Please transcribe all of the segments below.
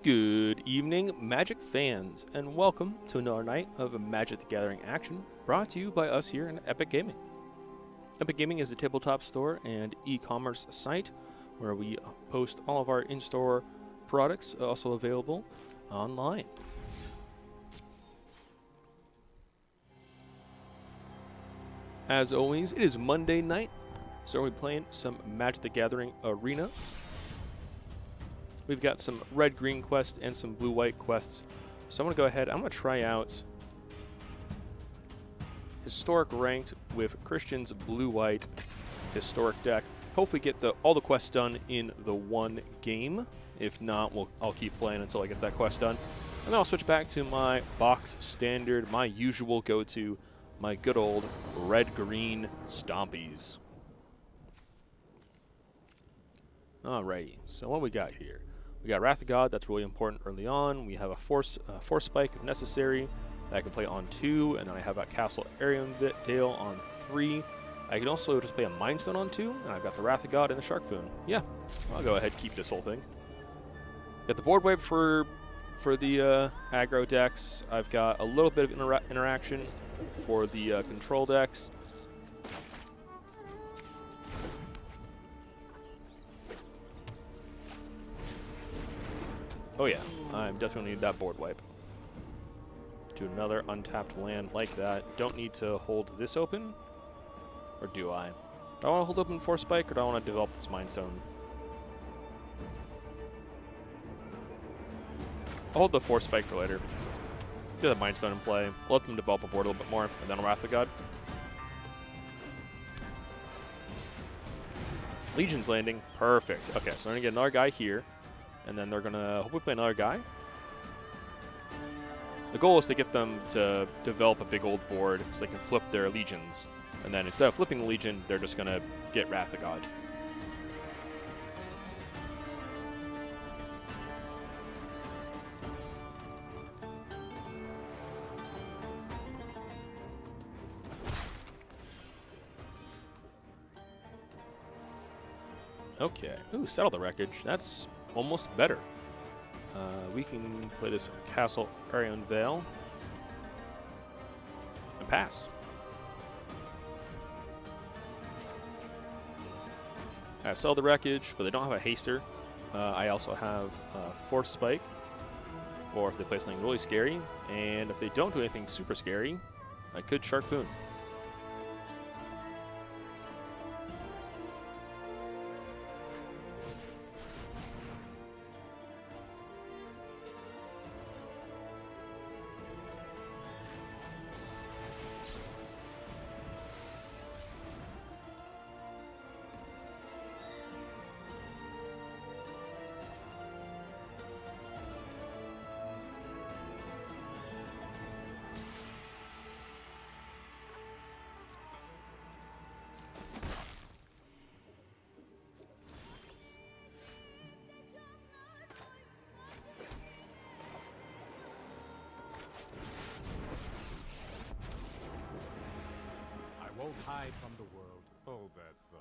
Good evening, Magic fans, and welcome to another night of Magic the Gathering action brought to you by us here in Epic Gaming. Epic Gaming is a tabletop store and e-commerce site where we post all of our in-store products, also available online. As always, it is Monday night, so we're playing some Magic the Gathering Arena. We've got some red-green quests and some blue-white quests. So I'm going to go ahead, I'm going to try out Historic Ranked with Christian's blue-white Historic deck. Hopefully get all the quests done in the one game. If not, I'll keep playing until I get that quest done. And then I'll switch back to my box standard, my usual go-to, my good old red-green Stompies. Alrighty, so what we got here? We got Wrath of God, that's really important early on. We have a Force Spike if necessary that I can play on 2, and then I have a Castle Ariandale on 3. I can also just play a Mind Stone on 2, and I've got the Wrath of God and the Sharkfoon. Yeah, I'll go ahead and keep this whole thing. Got the board wipe for the aggro decks. I've got a little bit of interaction for the control decks. Oh yeah, I'm definitely need that board wipe. Do another untapped land like that. Don't need to hold this open, or do I? Do I want to hold open Force Spike, or do I want to develop this Mind Stone? I'll hold the Force Spike for later. Get the Mind Stone in play. Let them develop a board a little bit more, and then I'll Wrath of God. Legion's landing. Perfect. Okay, so I'm going to get another guy here. And then they're going to hopefully play another guy. The goal is to get them to develop a big old board so they can flip their legions. And then instead of flipping the legion, they're just going to get Wrath of God. Okay. Ooh, Settle the Wreckage. That's almost better. We can play this Castle Ariandale and pass. I sell the Wreckage, but they don't have a Haster. I also have Force Spike, or if they play something really scary, and if they don't do anything super scary, I could Sharkfoon. Won't hide from the world. Hold that thought.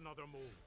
another move.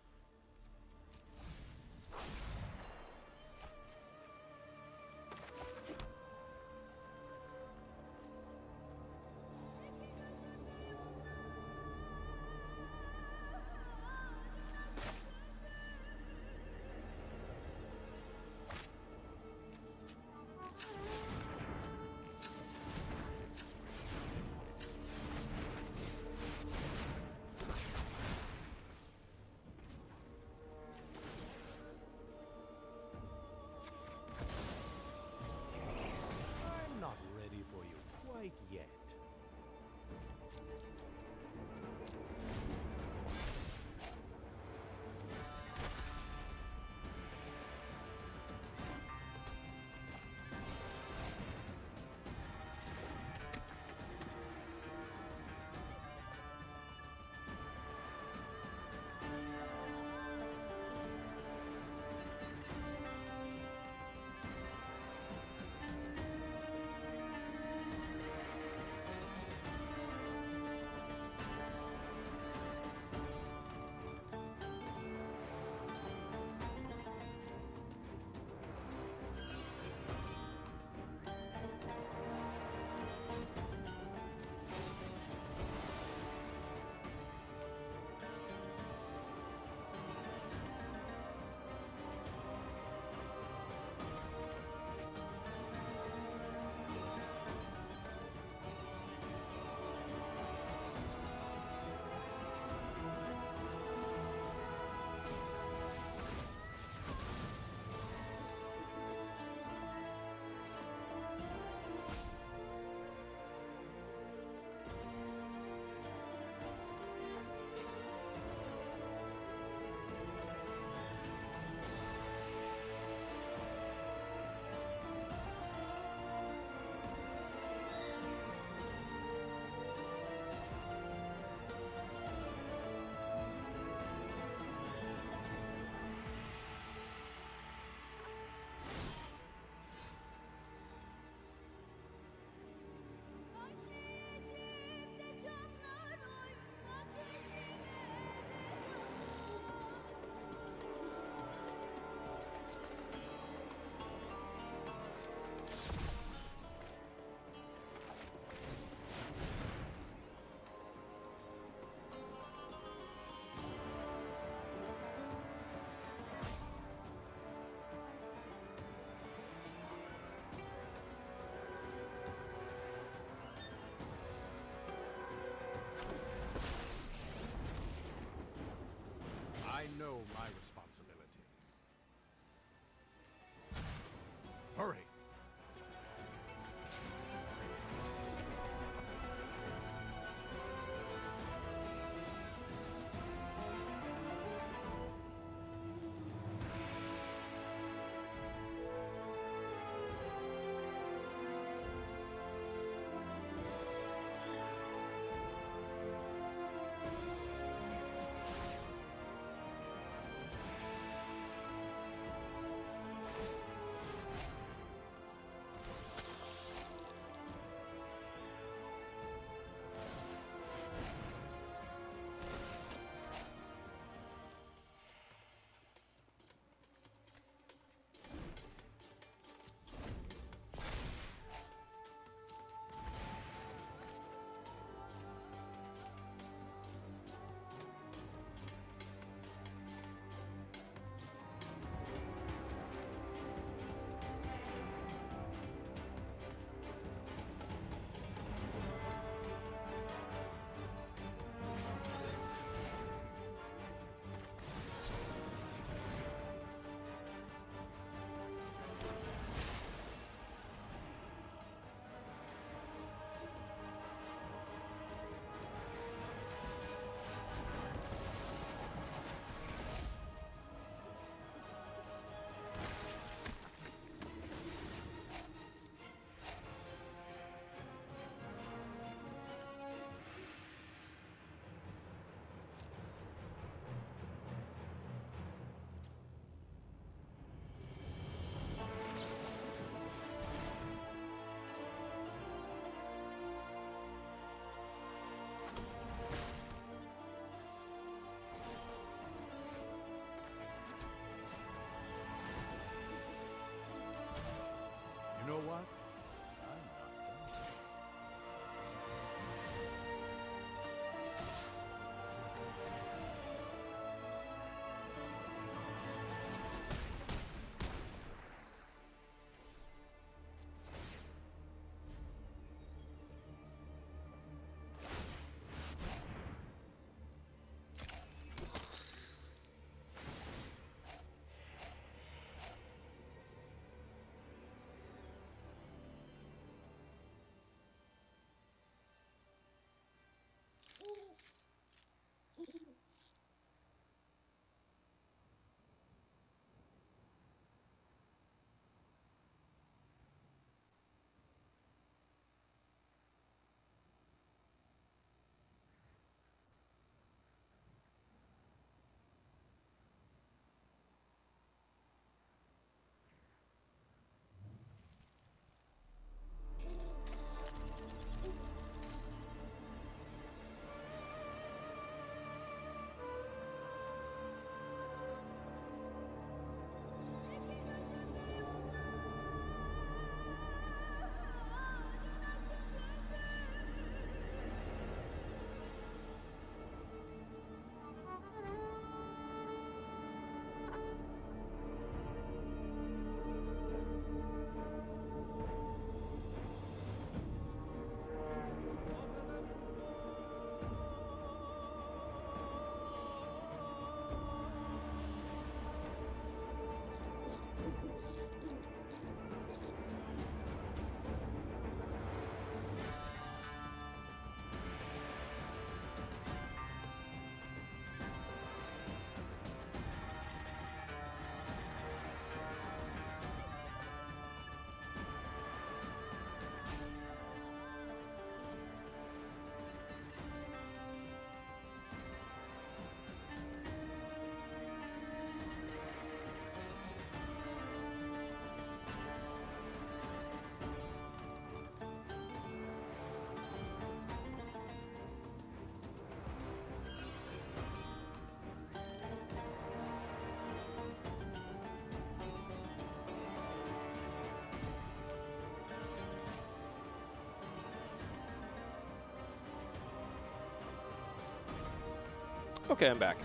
Okay, I'm back.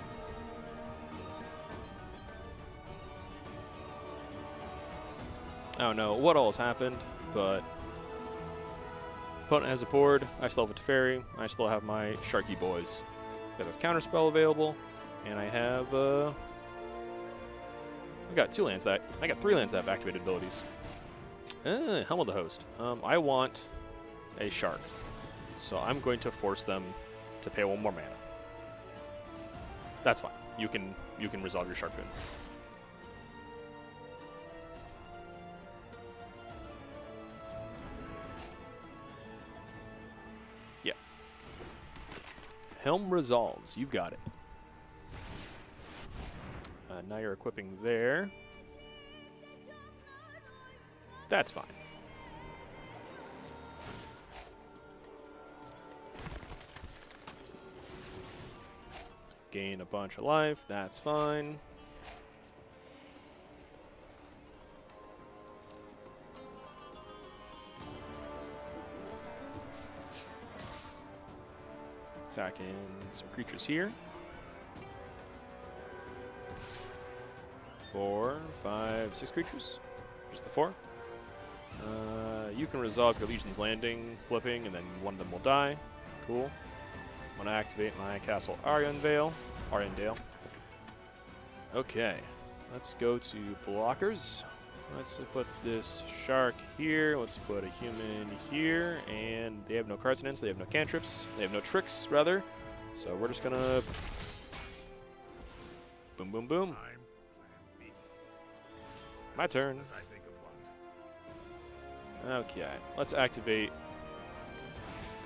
I don't know what all has happened, but opponent has a board. I still have a Teferi. I still have my Sharky boys. Got this counter spell available, and I have I got 2 lands that I got 3 lands that have activated abilities. Helm of the Host. I want a shark, so I'm going to force them to pay 1 more mana. That's fine. You can resolve your shark boon. Yeah. Helm resolves. You've got it. Now you're equipping there. That's fine. Gain a bunch of life. That's fine. Attacking some creatures here. 4, 5, 6 creatures. Just the 4. You can resolve your Legion's Landing, flipping, and then one of them will die. Cool. I'm gonna activate my Castle Arundale. Okay, let's go to blockers. Let's put this shark here. Let's put a human here, and they have no cards in it, so they have no cantrips. They have no tricks, rather. So we're just gonna boom, boom, boom. My turn. Okay, let's activate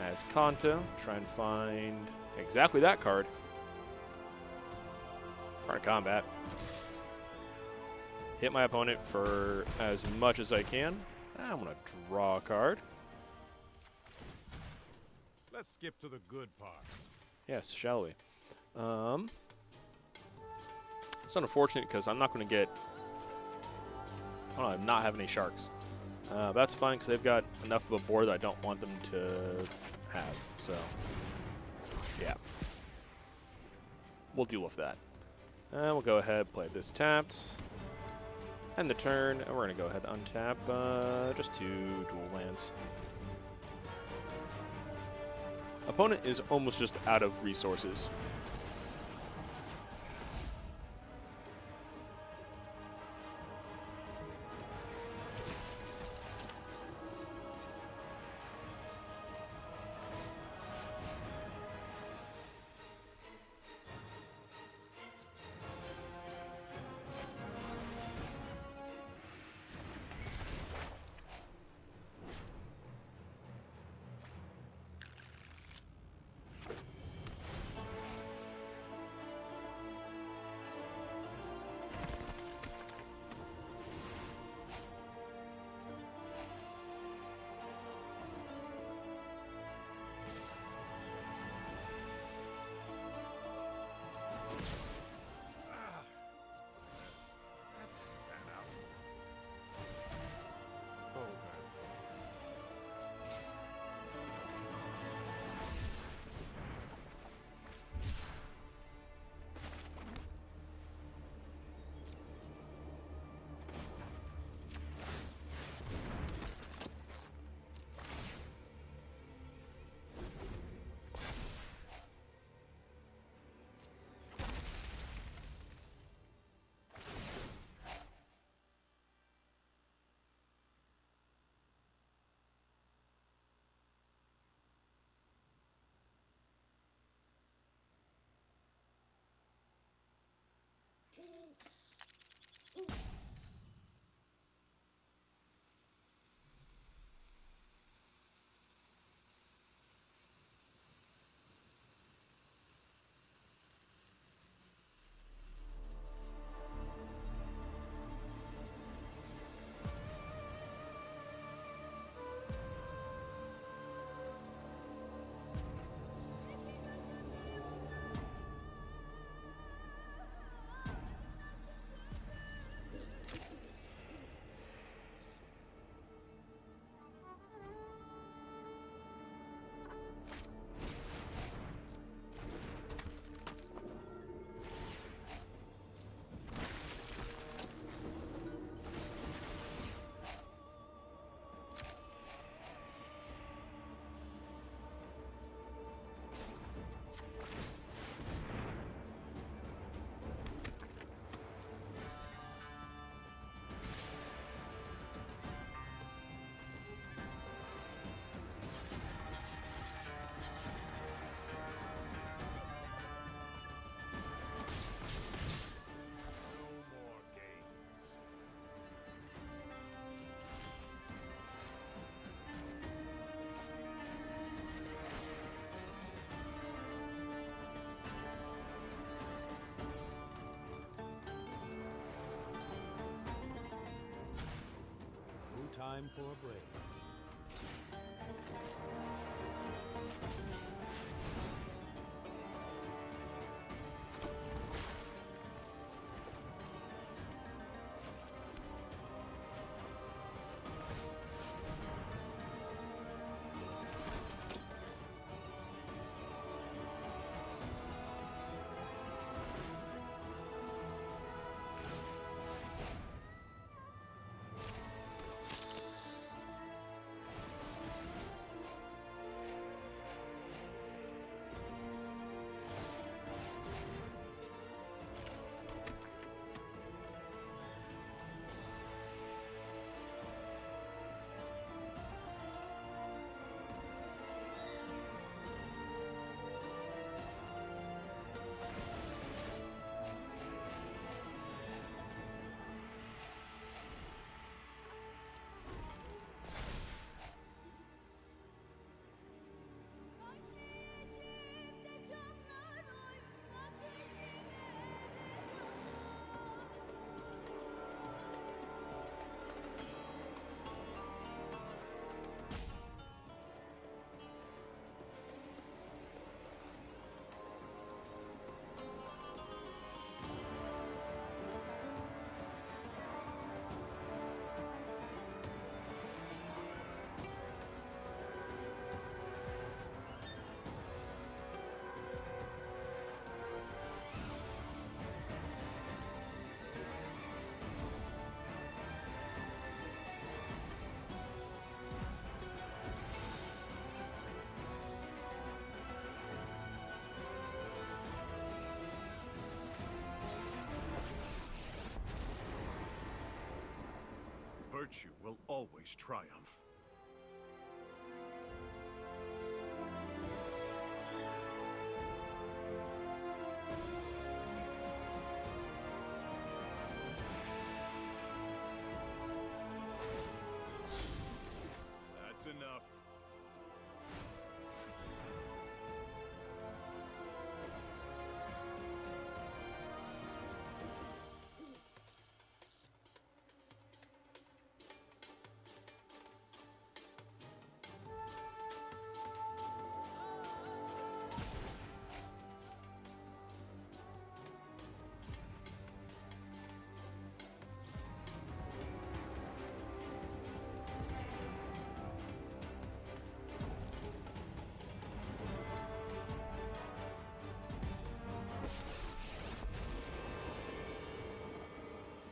as Kanta. Try and find exactly that card. Card of combat. Hit my opponent for as much as I can. I'm going to draw a card. Let's skip to the good part. Yes, shall we? It's unfortunate because I'm not going to get... I not have any sharks. That's fine because they've got enough of a board that I don't want them to have. So, yeah. We'll deal with that. And we'll go ahead, play this tapped. End the turn, and we're going to go ahead and untap just 2 dual lands. Opponent is almost just out of resources. Time for a break. Virtue will always triumph. That's enough.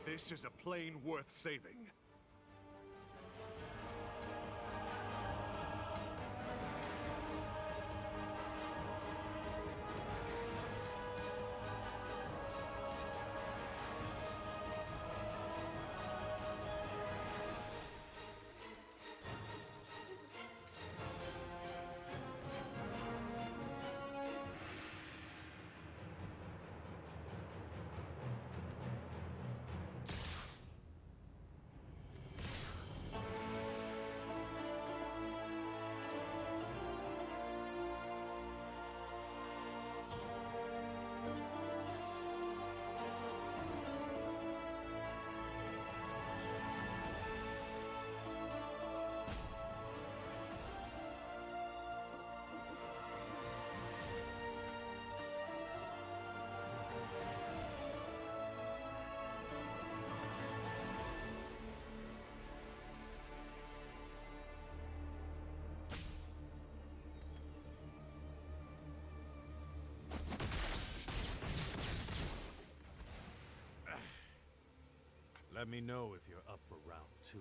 This is a plane worth saving. Let me know if you're up for round 2.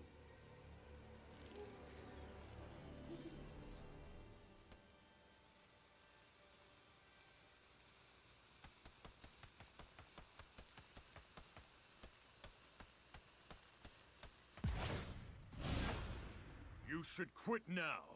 You should quit now.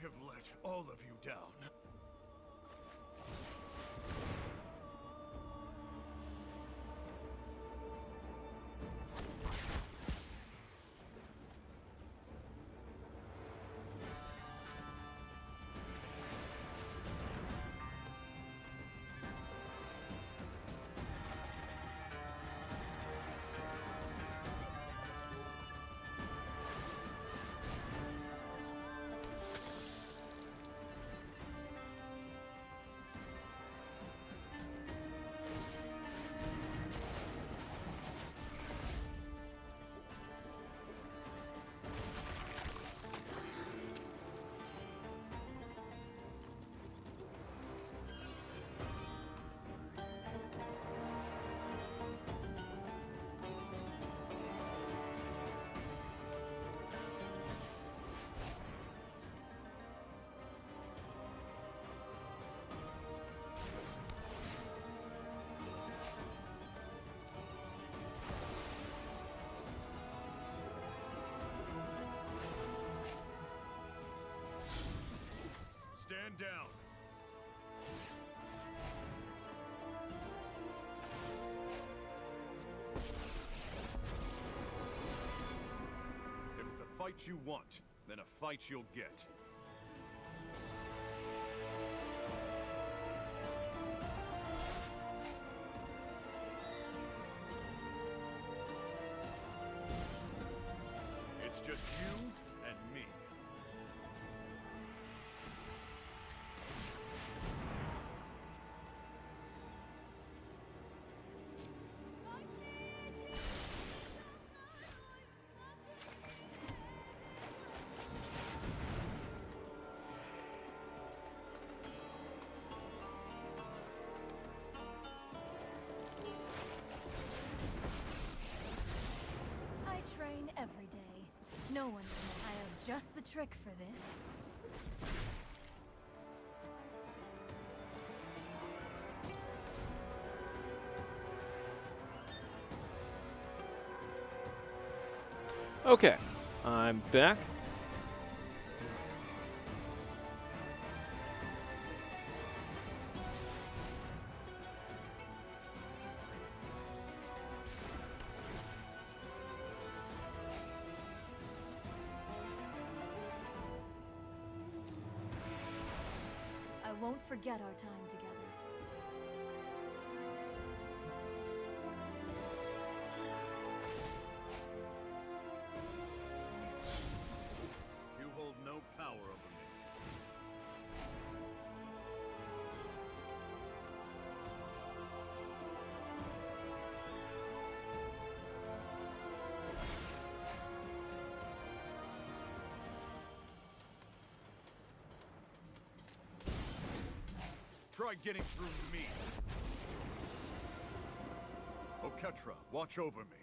have let all of you down. Stand down. If it's a fight you want, then a fight you'll get. It's just you and me. I train every day. No one knows I have just the trick for this. Okay, I'm back. I won't forget our time together. You hold no power over me. Try getting through me. Oketra, watch over me.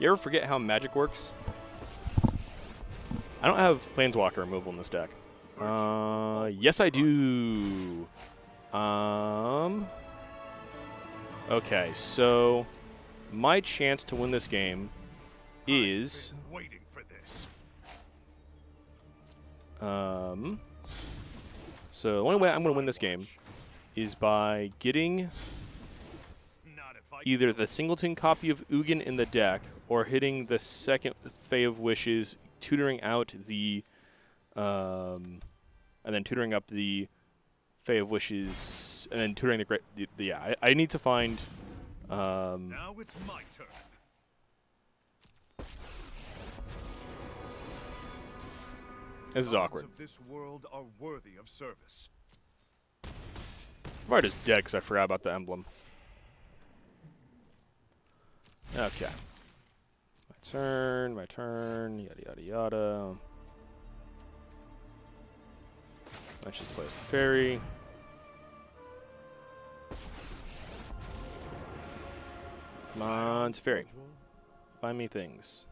You ever forget how magic works? I don't have Planeswalker removal in this deck. Yes, I do. Okay, so my chance to win this game is I've been waiting for this. so the only way I'm going to win this game is by getting Not fight either the singleton copy of Ugin in the deck or hitting the second Fae of Wishes, tutoring out the, and then tutoring up the Fae of Wishes, and then tutoring the great. Yeah, I need to find. Now it's my turn. This is Gods awkward. of this world are worthy of service. Right, just dead because I forgot about the emblem. Okay. My turn, yada yada yada. Let's just place the fairy. Come on, it's fairy. Find me things.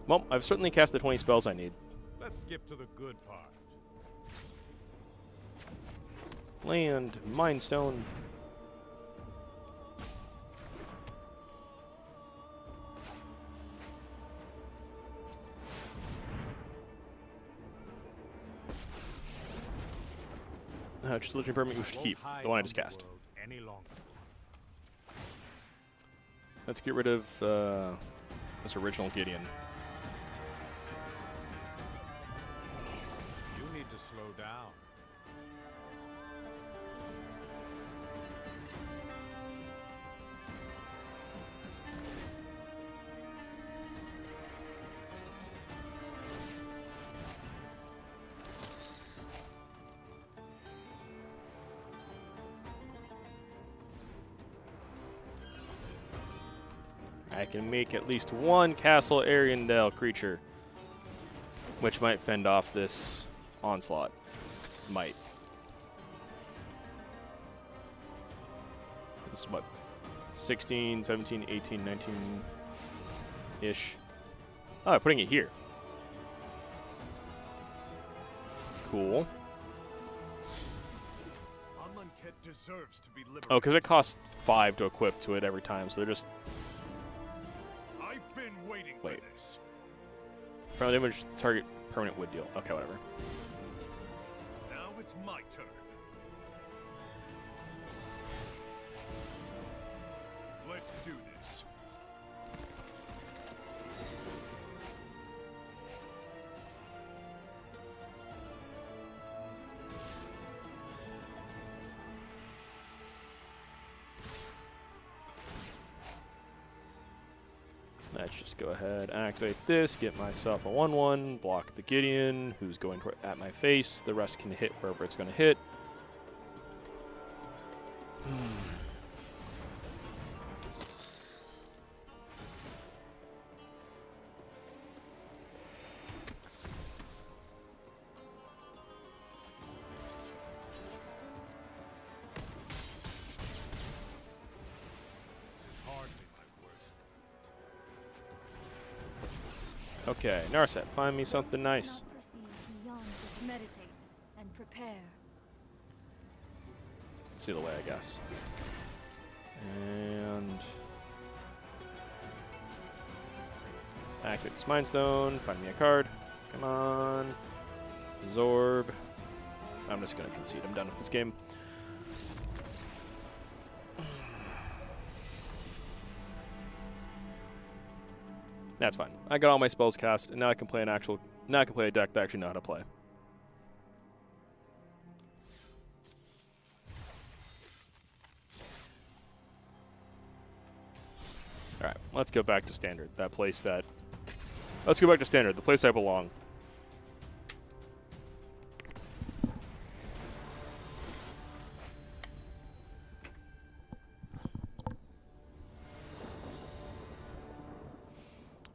Well, I've certainly cast the 20 spells I need. Let's skip to the good part. Land, Mind Stone. Just Legendary Permanent we should keep. The one I just cast. Any longer. Let's get rid of this original Gideon. You need to slow down. I can make at least one Castle Ariandel creature, which might fend off this onslaught. Might. This is what? 16, 17, 18, 19-ish. Oh, I'm putting it here. Cool. Amonkhet deserves to be liberated. Oh, because it costs 5 to equip to it every time, so they're just... I've been waiting Wait. for this. Permanent damage, target permanent wood deal. Okay, whatever. Now it's my turn. Let's do this. Let's just go ahead, activate this, get myself a 1/1, block the Gideon, who's going at my face. The rest can hit wherever it's going to hit. This is hardly my worst. Okay, Narset, find me something nice. Cannot perceive beyond just meditate and prepare. See the way, I guess. And activate this Mind Stone. Find me a card. Come on. Zorb. I'm just going to concede. I'm done with this game. That's fine. I got all my spells cast, and now I can play now I can play a deck that I actually know how to play. All right, let's go back to Standard. Let's go back to Standard, the place I belong.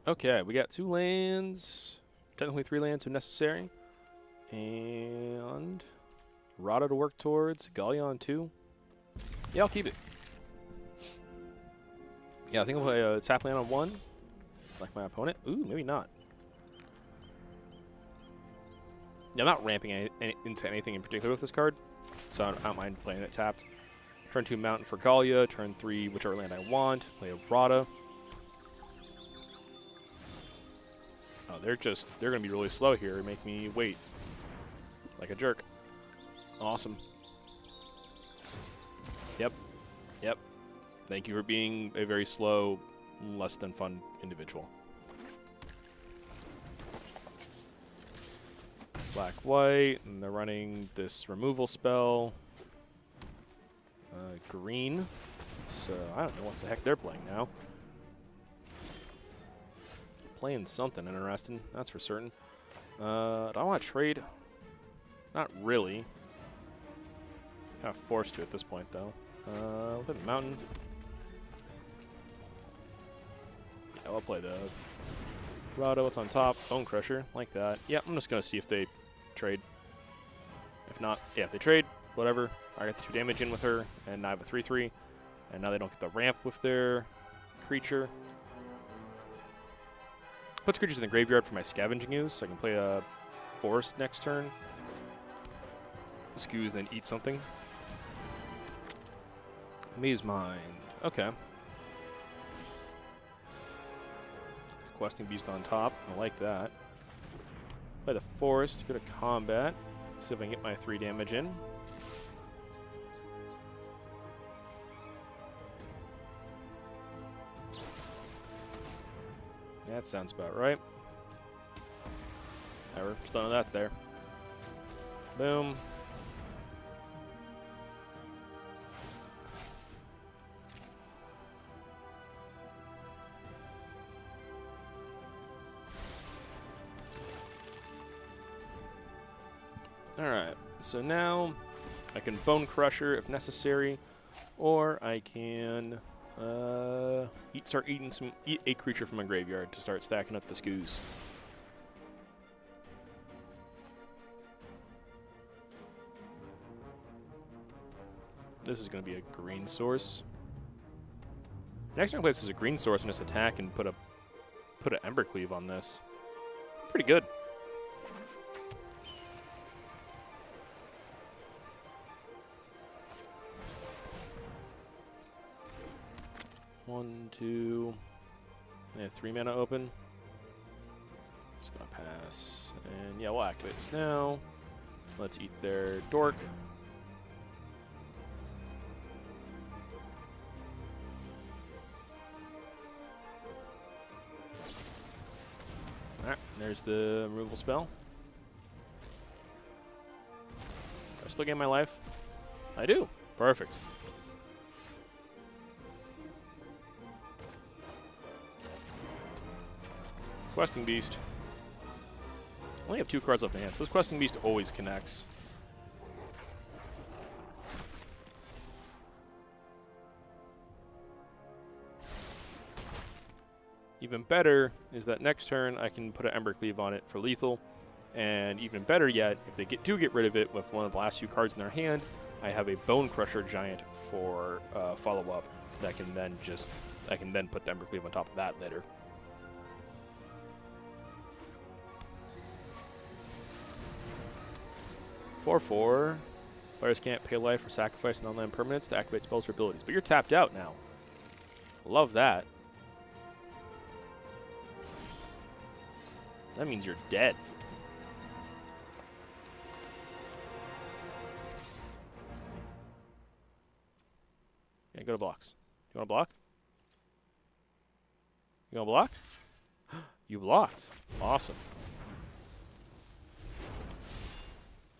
Okay, we got 2 lands, technically 3 lands if necessary, and Rada to work towards, Galleon 2. Yeah, I'll keep it. Yeah, I think I'll play a tap land on 1, like my opponent. Ooh, maybe not. Yeah, I'm not ramping into anything in particular with this card, so I don't mind playing it tapped. Turn 2 Mountain for Gallia, turn 3 whichever land I want, play a Rada. Oh, they're going to be really slow here and make me wait like a jerk. Awesome. Yep. Yep. Thank you for being a very slow, less than fun individual. Black, white, and they're running this removal spell. Green. So I don't know what the heck they're playing now. Playing something interesting, that's for certain. Do I want to trade? Not really. Kind of forced to at this point, though. Look at the mountain. Yeah, I'll play the Rado. What's on top? Bone Crusher, like that. Yeah, I'm just gonna see if they trade. If not, yeah, if they trade, whatever. I got the 2 damage in with her, and now I have a 3/3, and now they don't get the ramp with their creature. Puts creatures in the graveyard for my scavenging use, so I can play a forest next turn. Scoos and then eat something. Maze Mind. Okay. Questing Beast on top. I like that. Play the forest. Go to combat. See if I can get my 3 damage in. That sounds about right. Never. Still know that's there. Boom. Alright, so now I can Bone Crusher if necessary, or I can start eat a creature from my graveyard to start stacking up the Scoos. This is going to be a green source. Next time I play this as a green source and just attack and put an Embercleave on this. Pretty good. One, two. I have 3 mana open. Just gonna pass. And yeah, we'll activate this now. Let's eat their Dork. Alright, there's the removal spell. Do I still gain my life? I do. Perfect. Questing Beast. I only have 2 cards left in hand, so this Questing Beast always connects. Even better is that next turn I can put an Embercleave on it for lethal, and even better yet, if they do get rid of it with one of the last few cards in their hand, I have a Bone Crusher Giant for follow-up that can then I can then put the Embercleave on top of that later. For players can't pay life or sacrifice non-land permanents to activate spells or abilities. But you're tapped out now. Love that. That means you're dead. Yeah, go to blocks. You want to block? You want to block? You blocked. Awesome.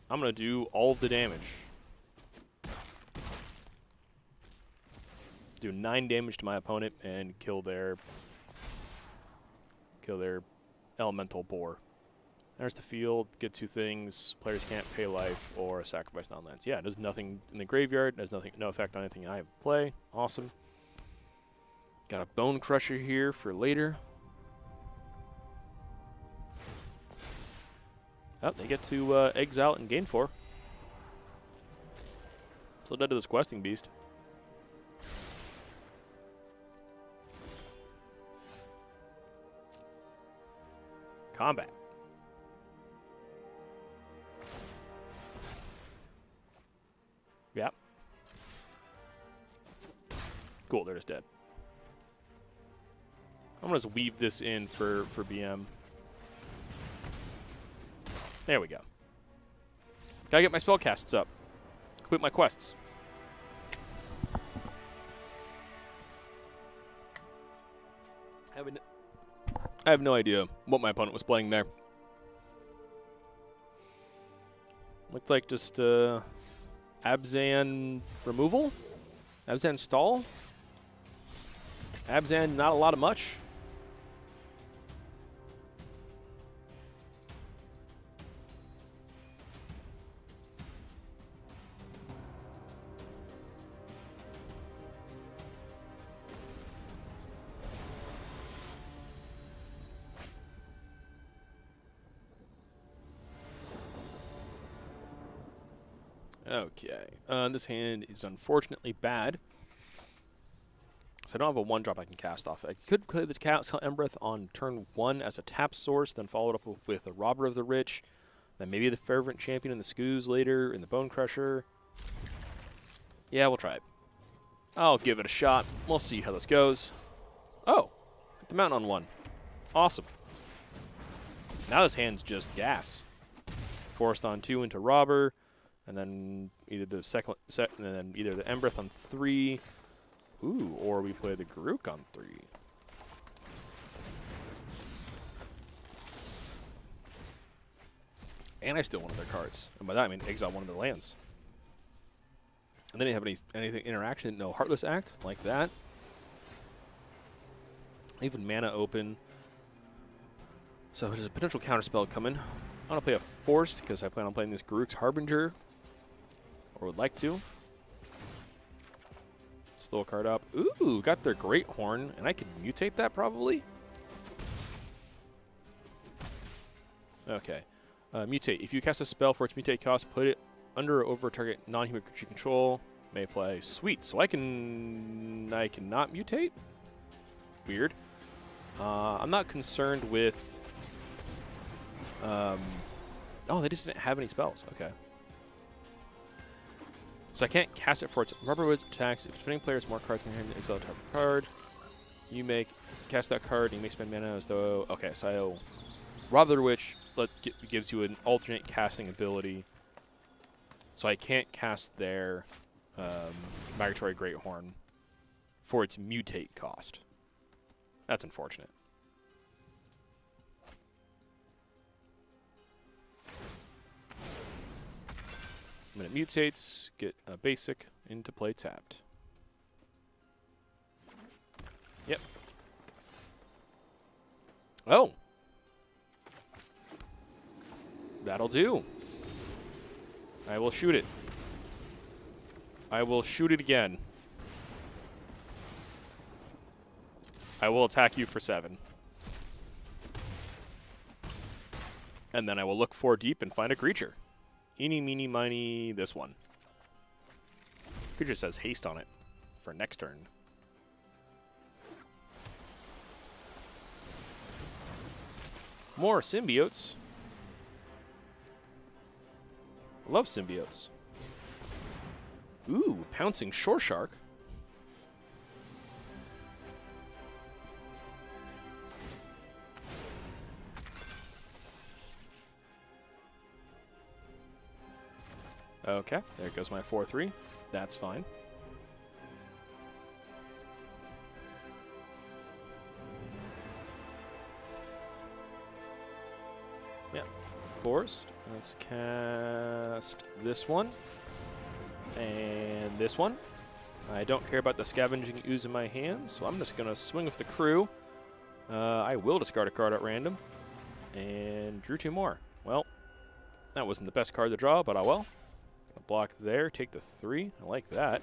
I'm going to do all of the damage. Do 9 damage to my opponent and kill their elemental boar. There's the field. Get 2 things. Players can't pay life or sacrifice non-lands. Yeah, there's nothing in the graveyard. There's no effect on anything I play. Awesome. Got a Bone Crusher here for later. Oh, they get to exile and gain 4. Still dead to this Questing Beast. Combat. Yep. Cool, they're just dead. I'm going to just weave this in for BM. There we go. Gotta get my spellcasts up. Complete my quests. I have no idea what my opponent was playing there. Looked like just Abzan removal? Abzan stall? Abzan not a lot of much? Okay. This hand is unfortunately bad. So I don't have a 1-drop I can cast off. I could play the Castle Embereth on turn 1 as a tap source, then follow it up with a Robber of the Rich, then maybe the Fervent Champion in the Skoos later, in the Bone Crusher. Yeah, we'll try it. I'll give it a shot. We'll see how this goes. Oh, hit the mountain on 1. Awesome. Now this hand's just gas. Forced on 2 into Robber. And then either the and then either the Embereth on 3, or we play the Garruk on 3. And I steal one of their cards, and by that I mean exile one of their lands. And then they have anything interaction, no Heartless Act like that. Even mana open. So there's a potential counterspell coming. I'm gonna play a Forced because I plan on playing this Garruk's Harbinger. Or would like to. Slow a card up. Ooh, got their Great Horn, and I can mutate that probably. Okay. Mutate. If you cast a spell for its mutate cost, put it under or over target non-human creature you control. May play. Sweet. So I cannot mutate? Weird. I'm not concerned with... oh, they just didn't have any spells. Okay. So I can't cast it for its Rubber Woods attacks. If defending player has more cards in their hand, exile a type of card. You may cast that card, and you may spend mana as though... Okay, so Robber the Witch gives you an alternate casting ability. So I can't cast their Migratory Great Horn for its mutate cost. That's unfortunate. When it mutates, get a basic into play tapped. Yep. Oh. That'll do. I will shoot it. I will shoot it again. I will attack you for 7. And then I will look 4 deep and find a creature. Eeny, meeny, miny, this one. Creature says haste on it for next turn. More symbiotes. Love symbiotes. Ooh, pouncing shore shark. Okay, there goes my 4/3. That's fine. Yeah, Forced. Let's cast this one. And this one. I don't care about the Scavenging Ooze in my hand, so I'm just going to swing with the crew. I will discard a card at random. And drew 2 more. Well, that wasn't the best card to draw, but oh well. Block there, take the 3. I like that.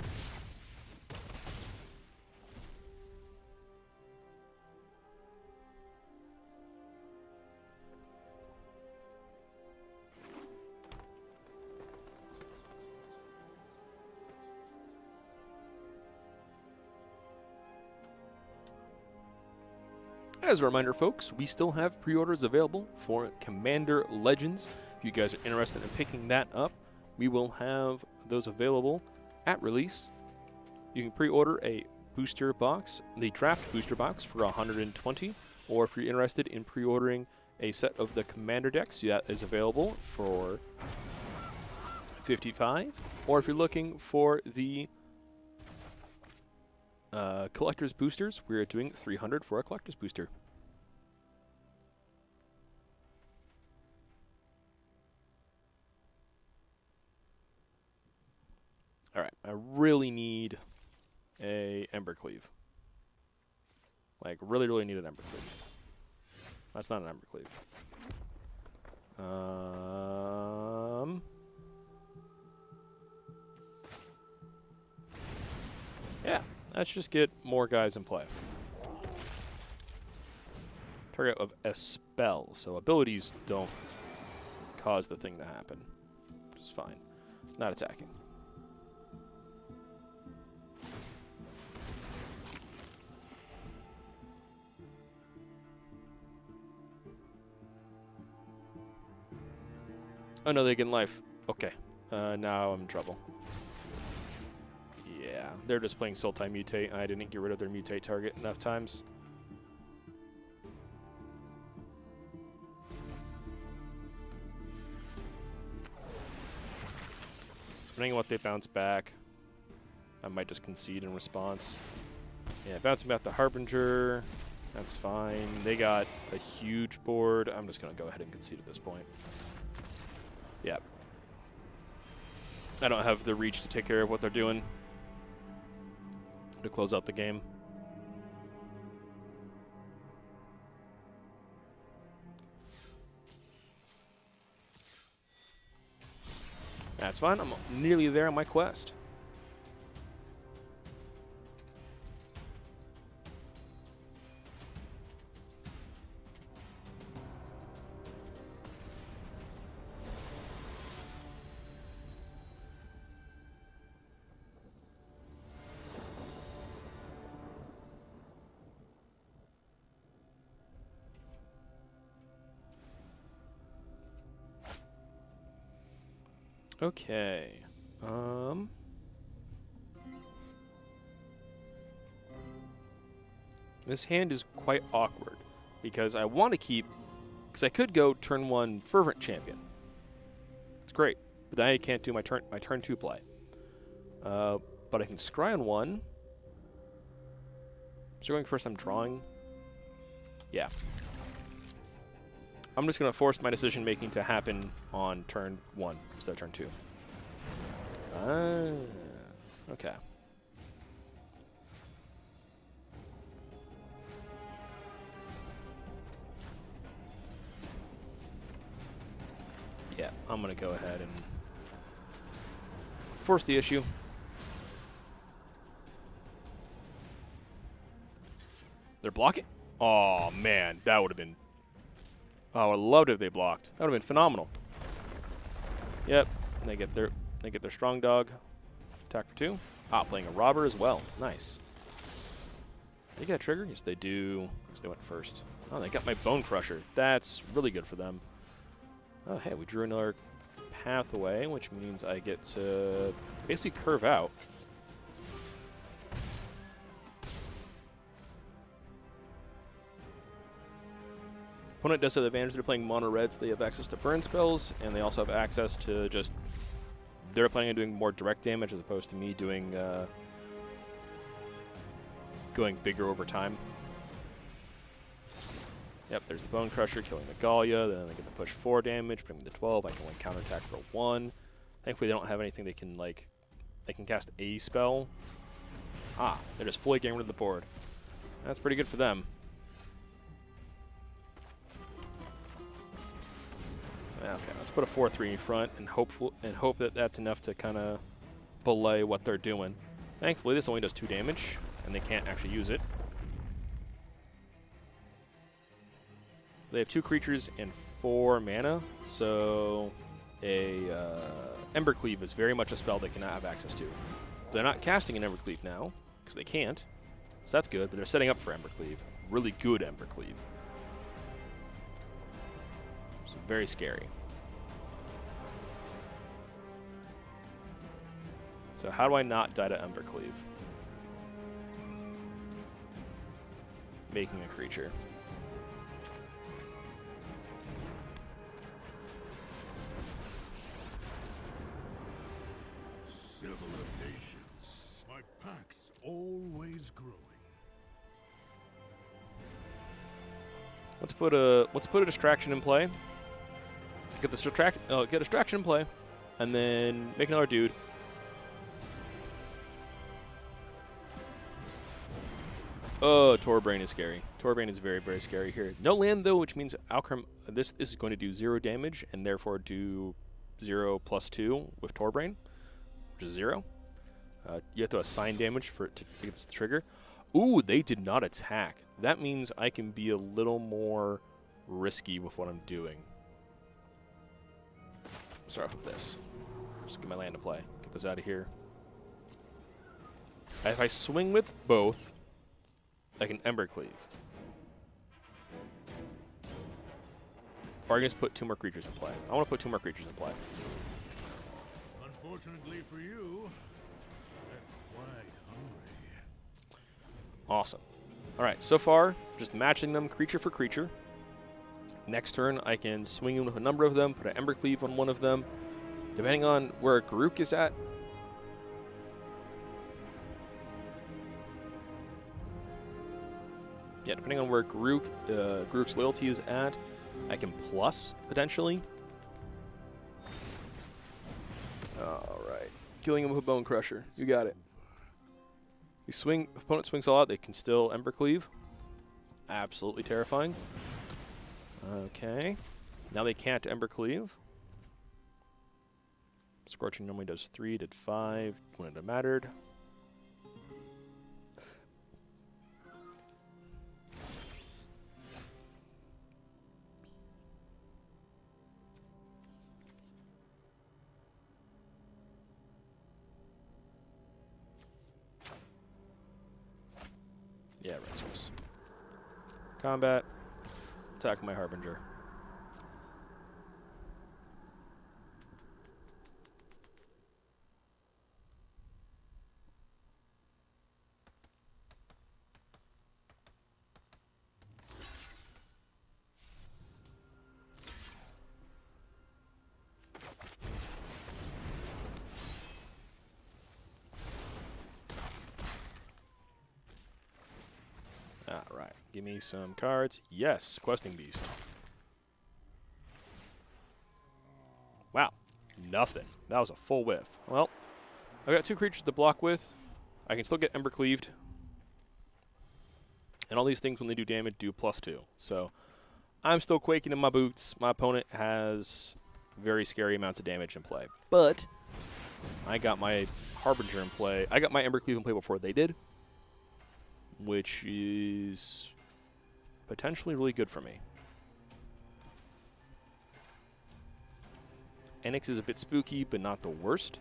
As a reminder, folks, we still have pre-orders available for Commander Legends. If you guys are interested in picking that up, we will have those available at release. You can pre-order a booster box, the draft booster box for $120, or if you're interested in pre-ordering a set of the Commander decks that is available for $55, or if you're looking for the Collector's Boosters, we're doing $300 for a Collector's Booster. Alright, I really need a Embercleave. Like, really need an Embercleave. That's not an Embercleave. Yeah, let's just get more guys in play. Target of a spell, so abilities don't cause the thing to happen, which is fine. Not attacking. Oh no, they get life. Okay. Now I'm in trouble. Yeah, they're just playing Sultai Mutate. I didn't get rid of their Mutate target enough times. Depending on what they bounce back, I might just concede in response. Yeah, bouncing back the Harbinger. That's fine. They got a huge board. I'm just going to go ahead and concede at this point. Yeah. I don't have the reach to take care of what they're doing to close out the game. That's fine. I'm nearly there on my quest. Okay. This hand is quite awkward because I want to keep, because I could go turn 1 Fervent Champion. It's great, but then I can't do my turn 2 play. But I can scry on 1. So going first, I'm drawing. Yeah. I'm just going to force my decision making to happen on turn 1 instead of turn 2. Okay. Yeah, I'm going to go ahead and force the issue. They're blocking? Oh, man, that would have been... Oh, I would have loved it if they blocked. That would have been phenomenal. Yep, they get their strong dog. Attack for 2. Ah, playing a robber as well. Nice. They get a trigger? Yes, they do. Because they went first. Oh, they got my Bone Crusher. That's really good for them. Oh, hey, we drew another path away, which means I get to basically curve out. Opponent does have the advantage. They're playing mono reds. They have access to burn spells, and they also have access to just... They're planning on doing more direct damage as opposed to me doing going bigger over time. Yep, there's the Bone Crusher killing the Gallia. Then they get to push 4 damage, bring me to 12. I can like counterattack for 1. Thankfully, they don't have anything they can like. They can cast a spell. Ah, they're just fully getting rid of the board. That's pretty good for them. Okay, let's put a 4-3 in front and hope that that's enough to kind of belay what they're doing. Thankfully, this only does 2 damage, and they can't actually use it. They have 2 creatures and 4 mana, so a Embercleave is very much a spell they cannot have access to. They're not casting an Embercleave now, because they can't, so that's good, but they're setting up for Embercleave. Really good Embercleave. So very scary. So how do I not die to Embercleave? Making a creature. Let's put a distraction in play. Get the distraction in play, and then make another dude. Oh, Torbrain is scary. Torbrain is very, very scary here. No land though, which means Alchem. This is going to do 0 damage and therefore do 0 plus 2 with Torbrain, which is 0. You have to assign damage for it to get this trigger. Ooh, they did not attack. That means I can be a little more risky with what I'm doing. Start off with this. Just get my land to play. Get this out of here. If I swing with both, I can Embercleave. Or I can just put 2 more creatures in play. I want to put 2 more creatures in play. Unfortunately for you, they're quite hungry. Awesome. Alright, so far, just matching them creature for creature. Next turn, I can swing in with a number of them, put an Embercleave on one of them. Depending on where Garruk is at. Yeah, depending on where Garruk's loyalty is at, I can plus, potentially. Alright. Killing him with a Bone Crusher. You got it. If opponent swings all out, they can still Embercleave. Absolutely terrifying. Okay. Now they can't Embercleave. Scorching normally does 3, did 5 when it mattered. Yeah, Red Swiss. Combat. Attack my Harbinger. Alright, give me some cards. Yes, Questing Beast. Wow, nothing. That was a full whiff. Well, I've got 2 creatures to block with. I can still get Embercleaved. And all these things, when they do damage, do +2. So, I'm still quaking in my boots. My opponent has very scary amounts of damage in play. But, I got my Harbinger in play. I got my Embercleave in play before they did, which is potentially really good for me. Enix is a bit spooky, but not the worst.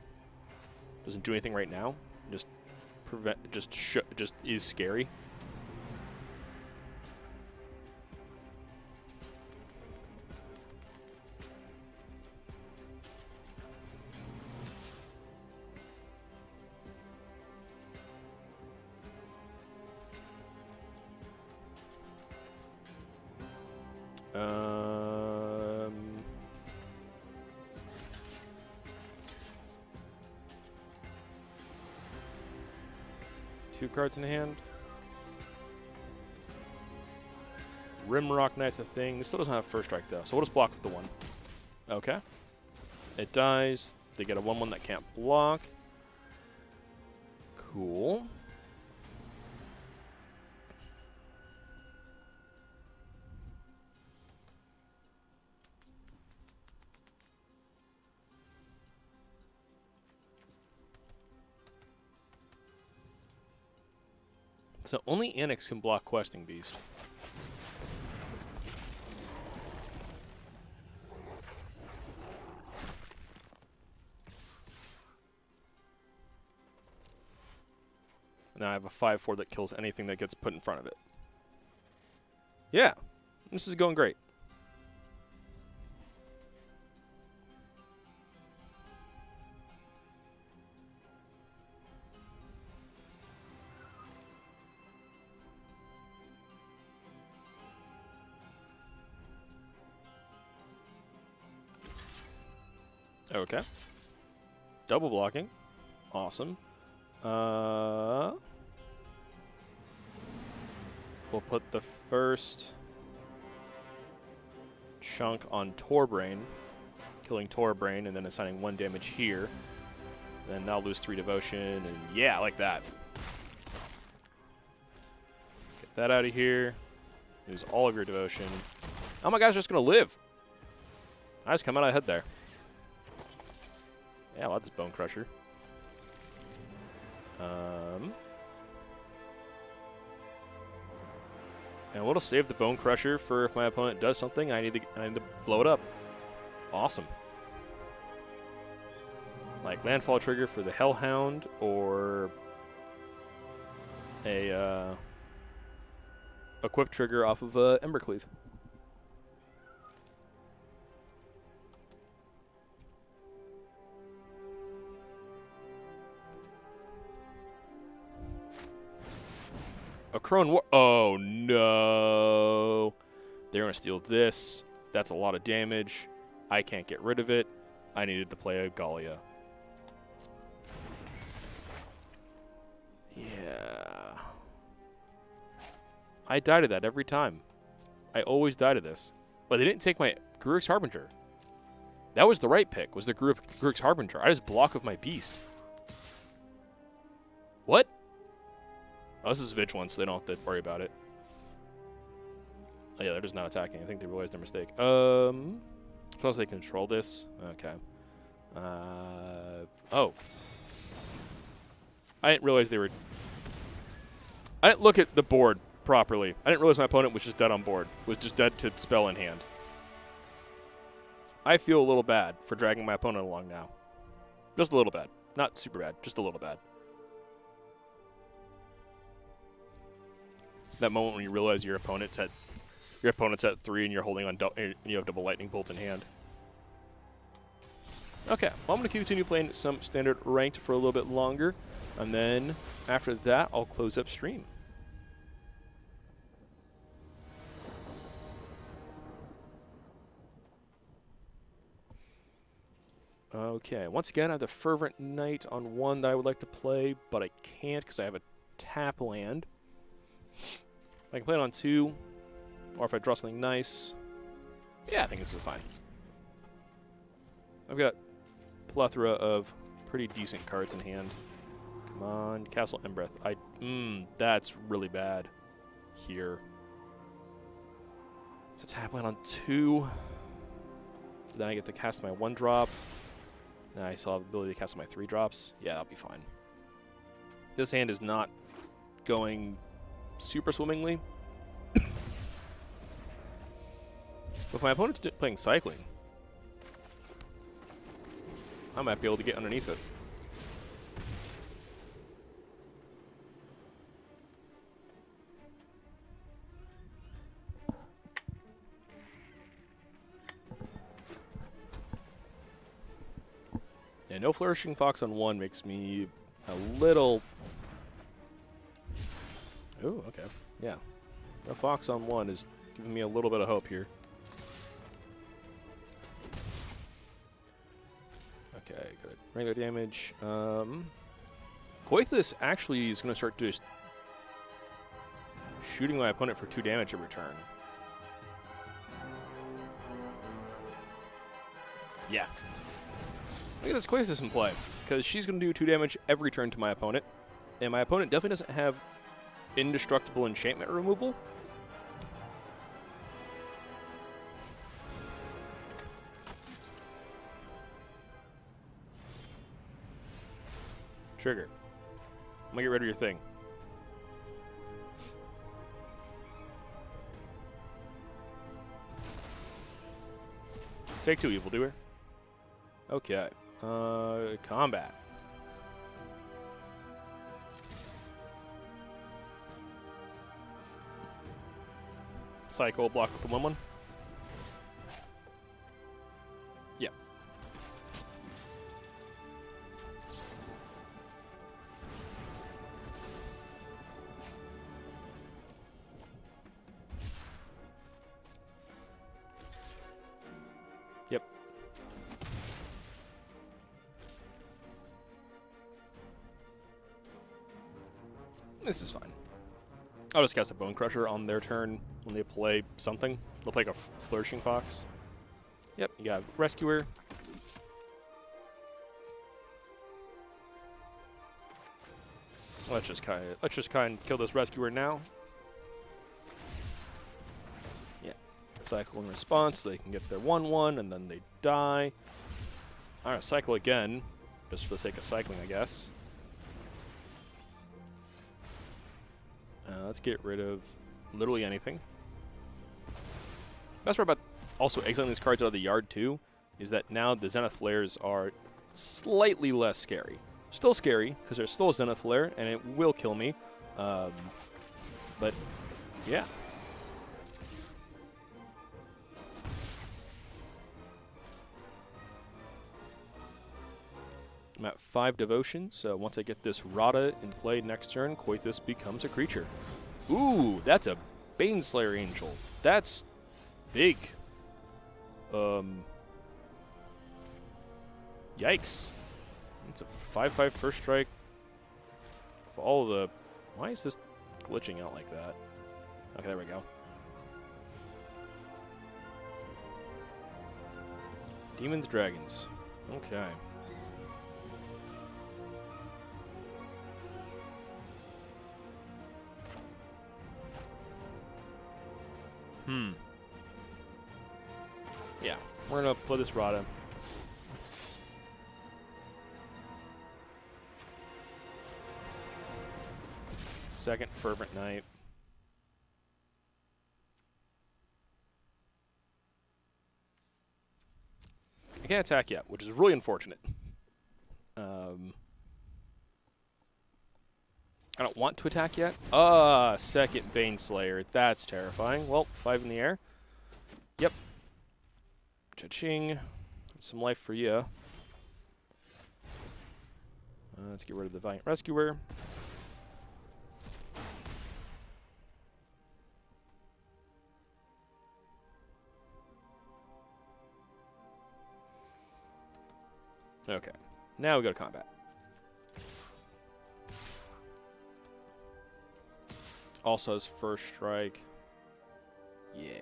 Doesn't do anything right now. Just is scary. Two cards in hand. Rimrock Knight's a thing. This still doesn't have first strike though, so we'll just block with the 1. Okay. It dies. They get a 1/1 that can't block. Cool. So only Anix can block Questing Beast. Now I have a 5/4 that kills anything that gets put in front of it. Yeah, this is going great. Okay. Double blocking. Awesome. We'll put the first chunk on Torbrain, killing Torbrain, and then assigning 1 damage here. Then I'll lose 3 devotion, and yeah, I like that. Get that out of here. Lose all of your devotion. Oh, my guy's just going to live. I just come out ahead there. Yeah, well, that's Bone Crusher. And we'll just save the Bone Crusher for if my opponent does something, I need to blow it up. Awesome. Like landfall trigger for the Hellhound or a equip trigger off of Embercleave. A Crone War. Oh, no. They're going to steal this. That's a lot of damage. I can't get rid of it. I needed to play a Gallia. Yeah. I die to that every time. I always die to this. But they didn't take my Garruk's Harbinger. That was the right pick, was the Garruk's Harbinger. I just block with my beast. What? Oh, this is Vigilance, so they don't have to worry about it. Oh, yeah, they're just not attacking. I think they realized their mistake. Suppose they control this. Okay. Oh. I didn't realize they were... I didn't look at the board properly. I didn't realize my opponent was just dead on board. Was just dead to spell in hand. I feel a little bad for dragging my opponent along now. Just a little bad. Not super bad, just a little bad. That moment when you realize your opponent's at 3 and you're holding on and you have double lightning bolt in hand. Okay, well, I'm going to continue playing some standard ranked for a little bit longer, and then after that I'll close up stream. Okay, once again I have the Fervent Knight on 1 that I would like to play, but I can't because I have a tap land. I can play it on 2, or if I draw something nice. Yeah, I think this is fine. I've got a plethora of pretty decent cards in hand. Come on, Castle Embereth. That's really bad here. It's a tap land on 2. Then I get to cast my 1-drop. Then I still have the ability to cast my 3 drops. Yeah, that'll be fine. This hand is not going super swimmingly. If my opponent's playing Cycling, I might be able to get underneath it. Yeah, no Flourishing Fox on 1 makes me a little... Oh, okay. Yeah. No Fox on 1 is giving me a little bit of hope here. Okay, good. Regular damage. Coithus actually is going to start just shooting my opponent for 2 damage in return. Yeah. Look at this Coithus in play, because she's going to do 2 damage every turn to my opponent, and my opponent definitely doesn't have indestructible enchantment removal. Trigger. I'm gonna get rid of your thing. Take 2, Evildoer. Okay. Combat. Cycle block with the 1/1. Yep. Yep. This is fine. I'll just cast a Bone Crusher on their turn when they play something. They'll play like a Flourishing Fox. Yep, you got Rescuer. Let's just kind of kill this Rescuer now. Yeah, cycle in response, so they can get their 1/1, and then they die. All right, cycle again, just for the sake of cycling, I guess. Let's get rid of literally anything. Best part about also exiling these cards out of the yard too is that now the Zenith Flares are slightly less scary. Still scary because there's still a Zenith Flare and it will kill me, but yeah. I'm at 5 devotion, so once I get this Rada in play next turn, Koithis becomes a creature. Ooh, that's a Baneslayer Angel. That's big. Yikes. It's a 5/5 first strike. Of all the... Why is this glitching out like that? Okay, there we go. Demons, Dragons. Okay. Yeah, we're gonna play this Rada. Second Fervent Knight. I can't attack yet, which is really unfortunate. I don't want to attack yet. Second Baneslayer. That's terrifying. Well, 5 in the air. Yep. Cha-ching. Some life for you. Let's get rid of the Valiant Rescuer. Okay. Now we go to combat. Also has first strike. Yeah.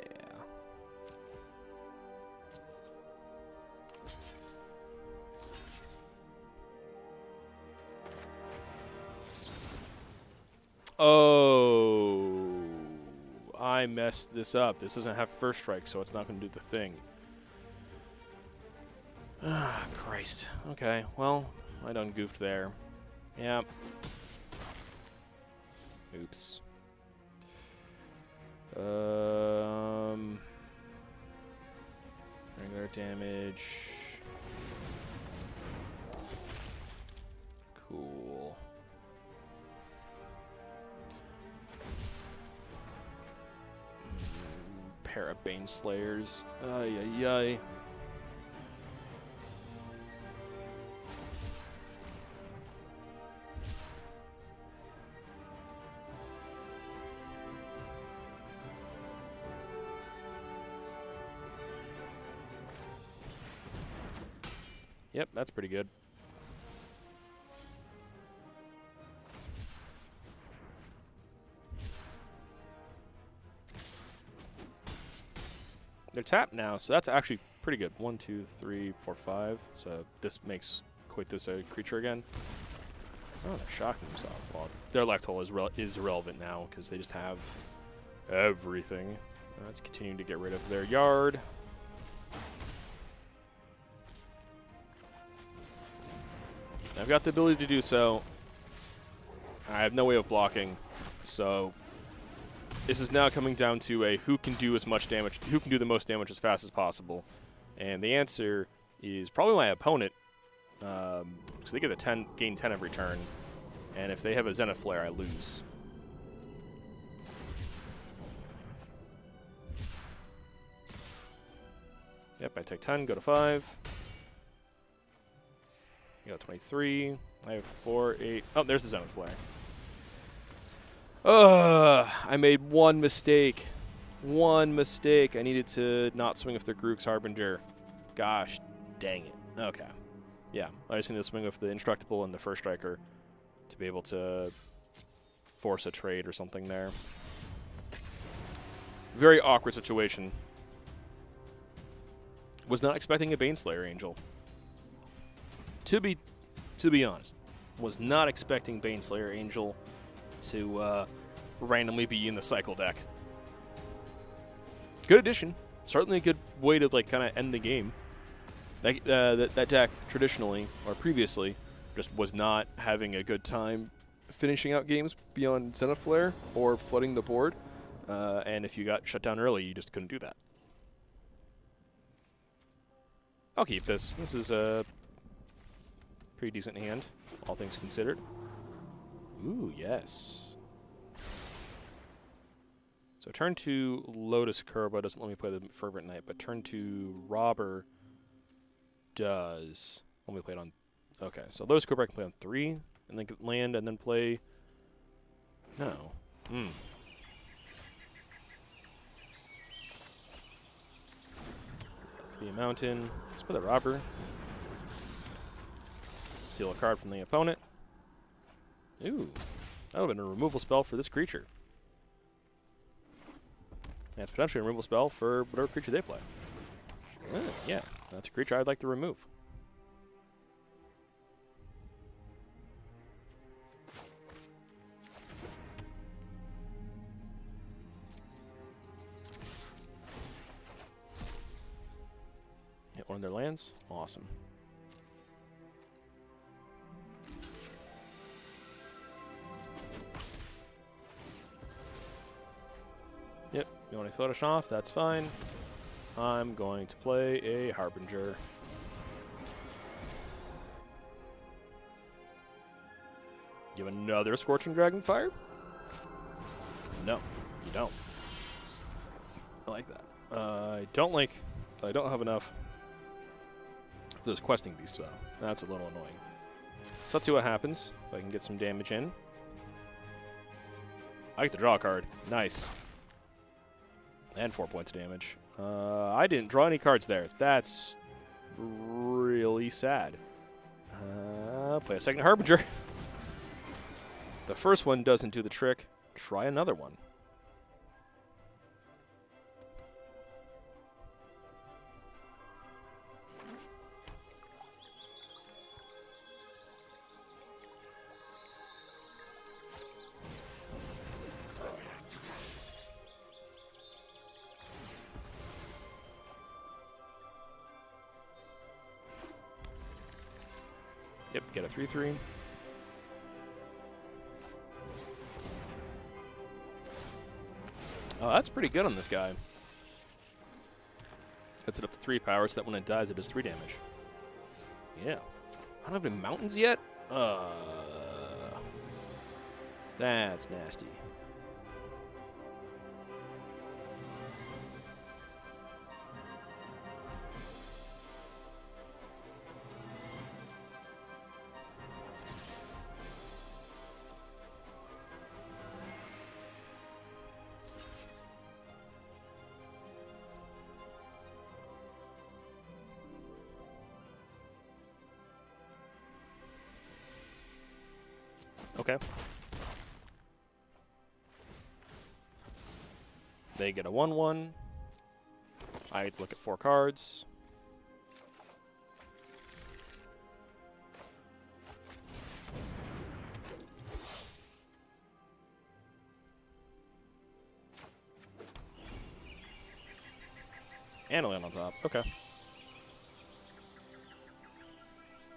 Oh, I messed this up. This doesn't have first strike, so it's not going to do the thing. Ah, Christ. Okay, well, I done goofed there. Yep. Oops. Regular damage. Cool. Pair of Baneslayers. Ay, ay, ay. Yep, that's pretty good. They're tapped now, so that's actually pretty good. 1, 2, 3, 4, 5. So this makes Koithis a creature again. Oh, they're shocking themselves. Well, their Electol is irrelevant now because they just have everything. Let's continue to get rid of their yard. I've got the ability to do so. I have no way of blocking, so this is now coming down to a who can do as much damage, who can do the most damage as fast as possible, and the answer is probably my opponent, because they get the gain 10 every turn, and if they have a Zenith Flare, I lose. Yep, I take 10, go to 5. You got 23. I have 4, 8. Oh, there's the Zenith Flare. I made one mistake. One mistake. I needed to not swing with the Grook's Harbinger. Gosh dang it. Okay. Yeah, I just need to swing with the Indestructible and the First Striker to be able to force a trade or something there. Very awkward situation. Was not expecting a Baneslayer Angel. To be honest, was not expecting Baneslayer Angel to randomly be in the cycle deck. Good addition. Certainly a good way to like kind of end the game. That deck traditionally or previously just was not having a good time finishing out games beyond Zenith Flare or flooding the board. And if you got shut down early, you just couldn't do that. I'll keep this. This is a pretty decent hand, all things considered. Ooh, yes. So turn 2 Lotus Kerba doesn't let me play the Fervent Knight, but turn 2 Robber does. Let me play it on. Okay, so Lotus Kerba I can play on 3, and then land, and then play. No. Be a mountain. Let's play the Robber. Steal a card from the opponent. Ooh, that would have been a removal spell for this creature. And it's potentially a removal spell for whatever creature they play. Yeah, that's a creature I'd like to remove. Hit one of their lands. Awesome. Yep, you want to finish off? That's fine. I'm going to play a Harbinger. You have another Scorching Dragonfire? No, you don't. I like that. I don't have enough for those questing beasts, though. That's a little annoying. So let's see what happens if I can get some damage in. I get to draw a card. Nice. And 4 points of damage. I didn't draw any cards there. That's really sad. Play a second Harbinger. The first one doesn't do the trick. Try another one. Yep, get a 3/3. Oh, that's pretty good on this guy. Gets it up to 3 power, so that when it dies, it does 3 damage. Yeah. I don't have any mountains yet? That's nasty. Okay. They get a 1/1. I look at 4 cards. And a land on top. Okay.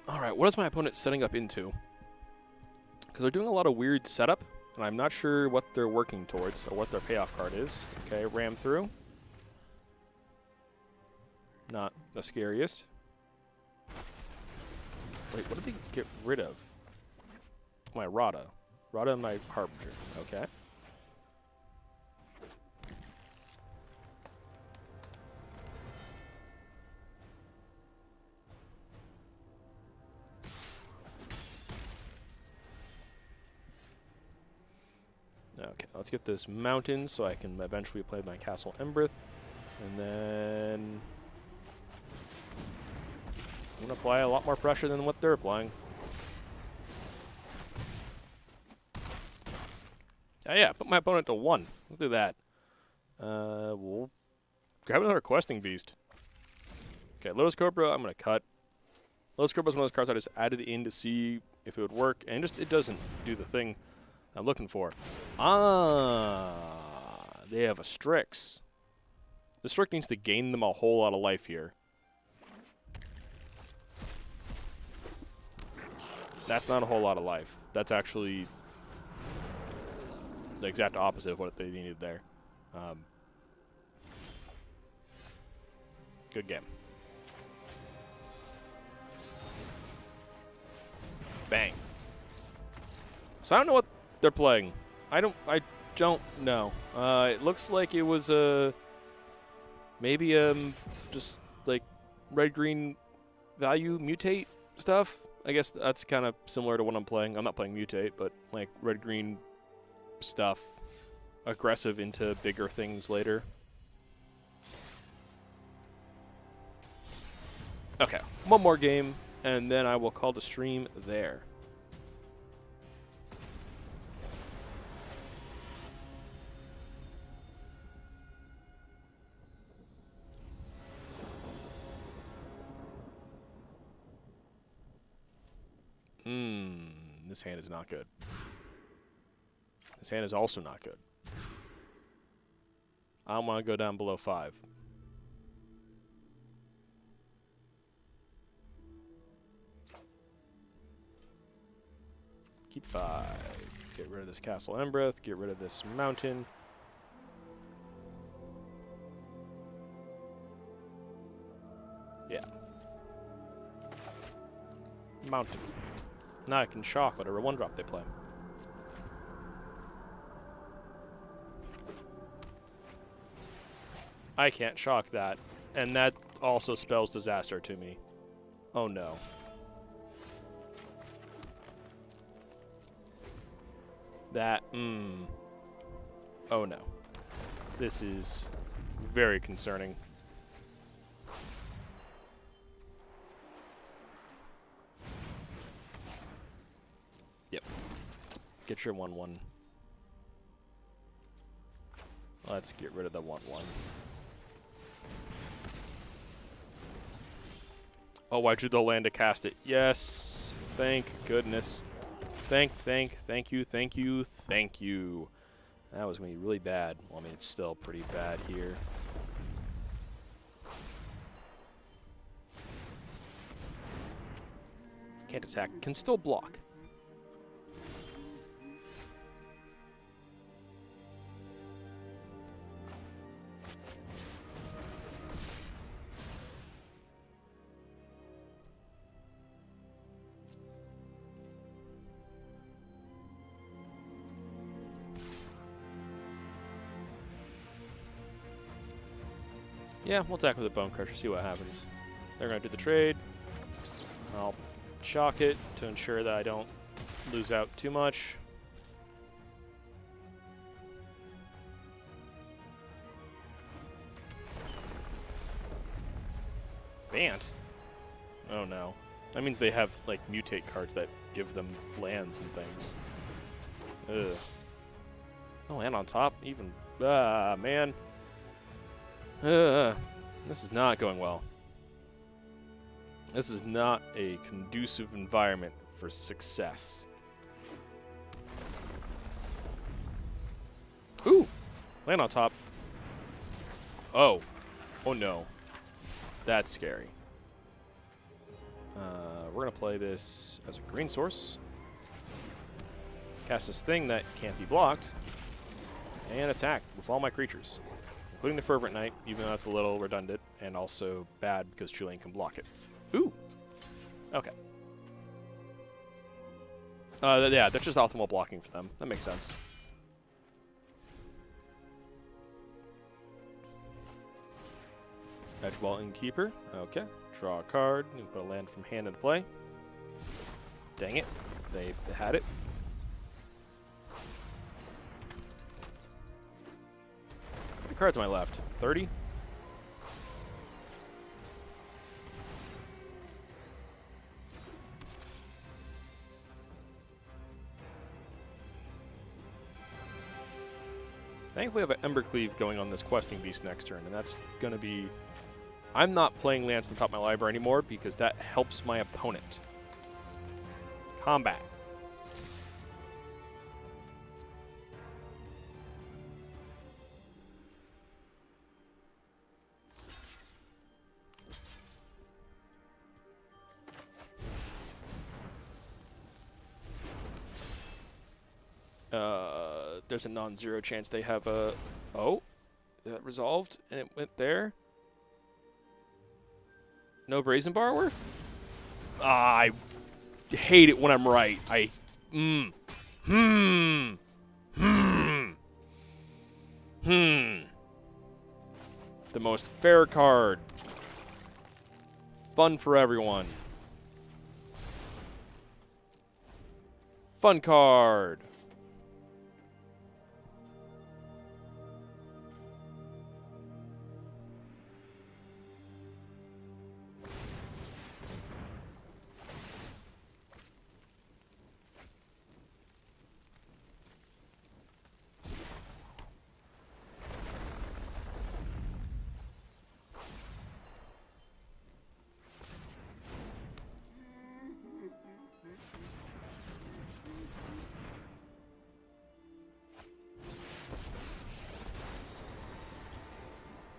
Alright, what is my opponent setting up into? Because they're doing a lot of weird setup, and I'm not sure what they're working towards or what their payoff card is. Okay, ram through. Not the scariest. Wait, what did they get rid of? My Rada. Rada and my Harbinger. Okay. Okay, let's get this mountain so I can eventually play my Castle Embereth. And then I'm going to apply a lot more pressure than what they're applying. Oh yeah, put my opponent to 1. Let's do that. We'll grab another Questing Beast. Okay, Lotus Cobra, I'm going to cut. Lotus Cobra is one of those cards I just added in to see if it would work, and just it doesn't do the thing I'm looking for. Ah, they have a Strix. The Strix needs to gain them a whole lot of life here. That's not a whole lot of life. That's actually the exact opposite of what they needed there. Good game. Bang. So I don't know what they're playing. I don't know. It looks like it was maybe just like red-green value mutate stuff. I guess that's kind of similar to what I'm playing. I'm not playing mutate, but like red-green stuff. Aggressive into bigger things later. Okay, one more game, and then I will call the stream there. This hand is not good. This hand is also not good. I want to go down below 5. Keep 5. Get rid of this Castle Embereth. Get rid of this mountain. Yeah. Mountain. Now I can shock whatever 1-drop they play. I can't shock that. And that also spells disaster to me. Oh no. That, oh no. This is very concerning. Yep. Get your 1/1. Let's get rid of the 1/1. Oh, I drew the land to cast it. Yes. Thank goodness. Thank you. That was going to be really bad. Well, I mean, it's still pretty bad here. Can't attack. Can still block. Yeah, we'll attack with a Bone Crusher, see what happens. They're going to do the trade. I'll shock it to ensure that I don't lose out too much. Bant? Oh no. That means they have, like, mutate cards that give them lands and things. Ugh. No land on top? Even... Ah, man. This is not going well. This is not a conducive environment for success. Ooh! Land on top. Oh. Oh no. That's scary. We're going to play this as a green source. Cast this thing that can't be blocked. And attack with all my creatures. Including the Fervent Knight, even though it's a little redundant, and also bad because True Lane can block it. Ooh! Okay. Yeah, that's just optimal blocking for them. That makes sense. Edgewall Innkeeper. Okay. Draw a card. And put a land from hand into play. Dang it. They had it. How many cards am I left? 30? Thankfully, I have an Embercleave going on this Questing Beast next turn, and that's going to be I'm not playing lands on top of my library anymore because that helps my opponent. Combat. There's a non-zero chance they have a... Oh, that resolved and it went there. No Brazen Borrower? I hate it when I'm right. The most fair card. Fun for everyone. Fun card.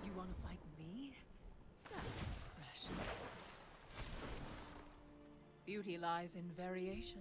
You want to fight me? That's precious. Beauty lies in variation.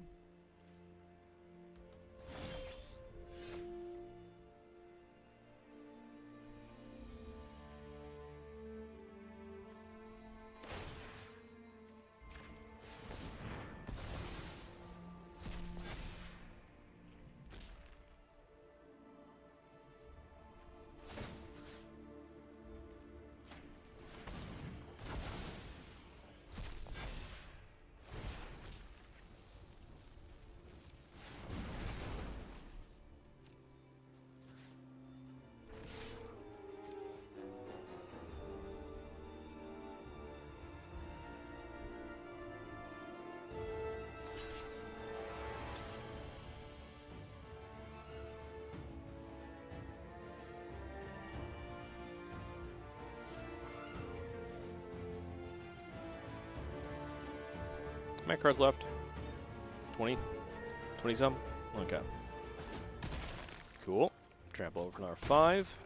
How many cards left? 20? 20 some? Okay. Cool. Trample over for another 5.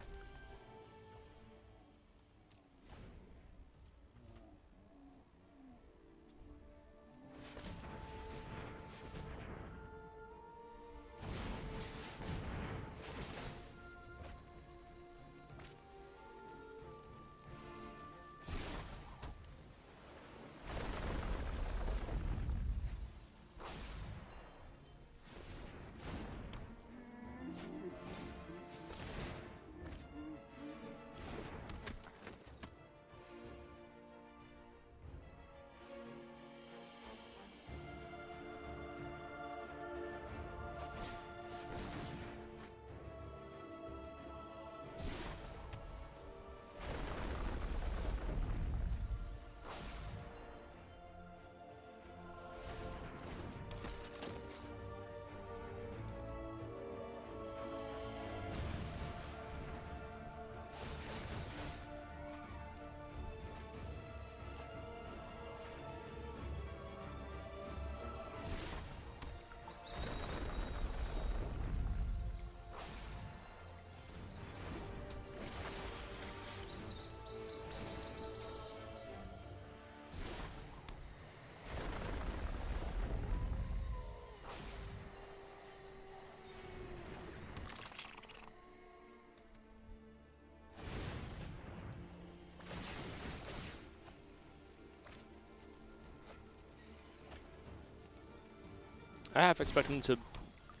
I half expect them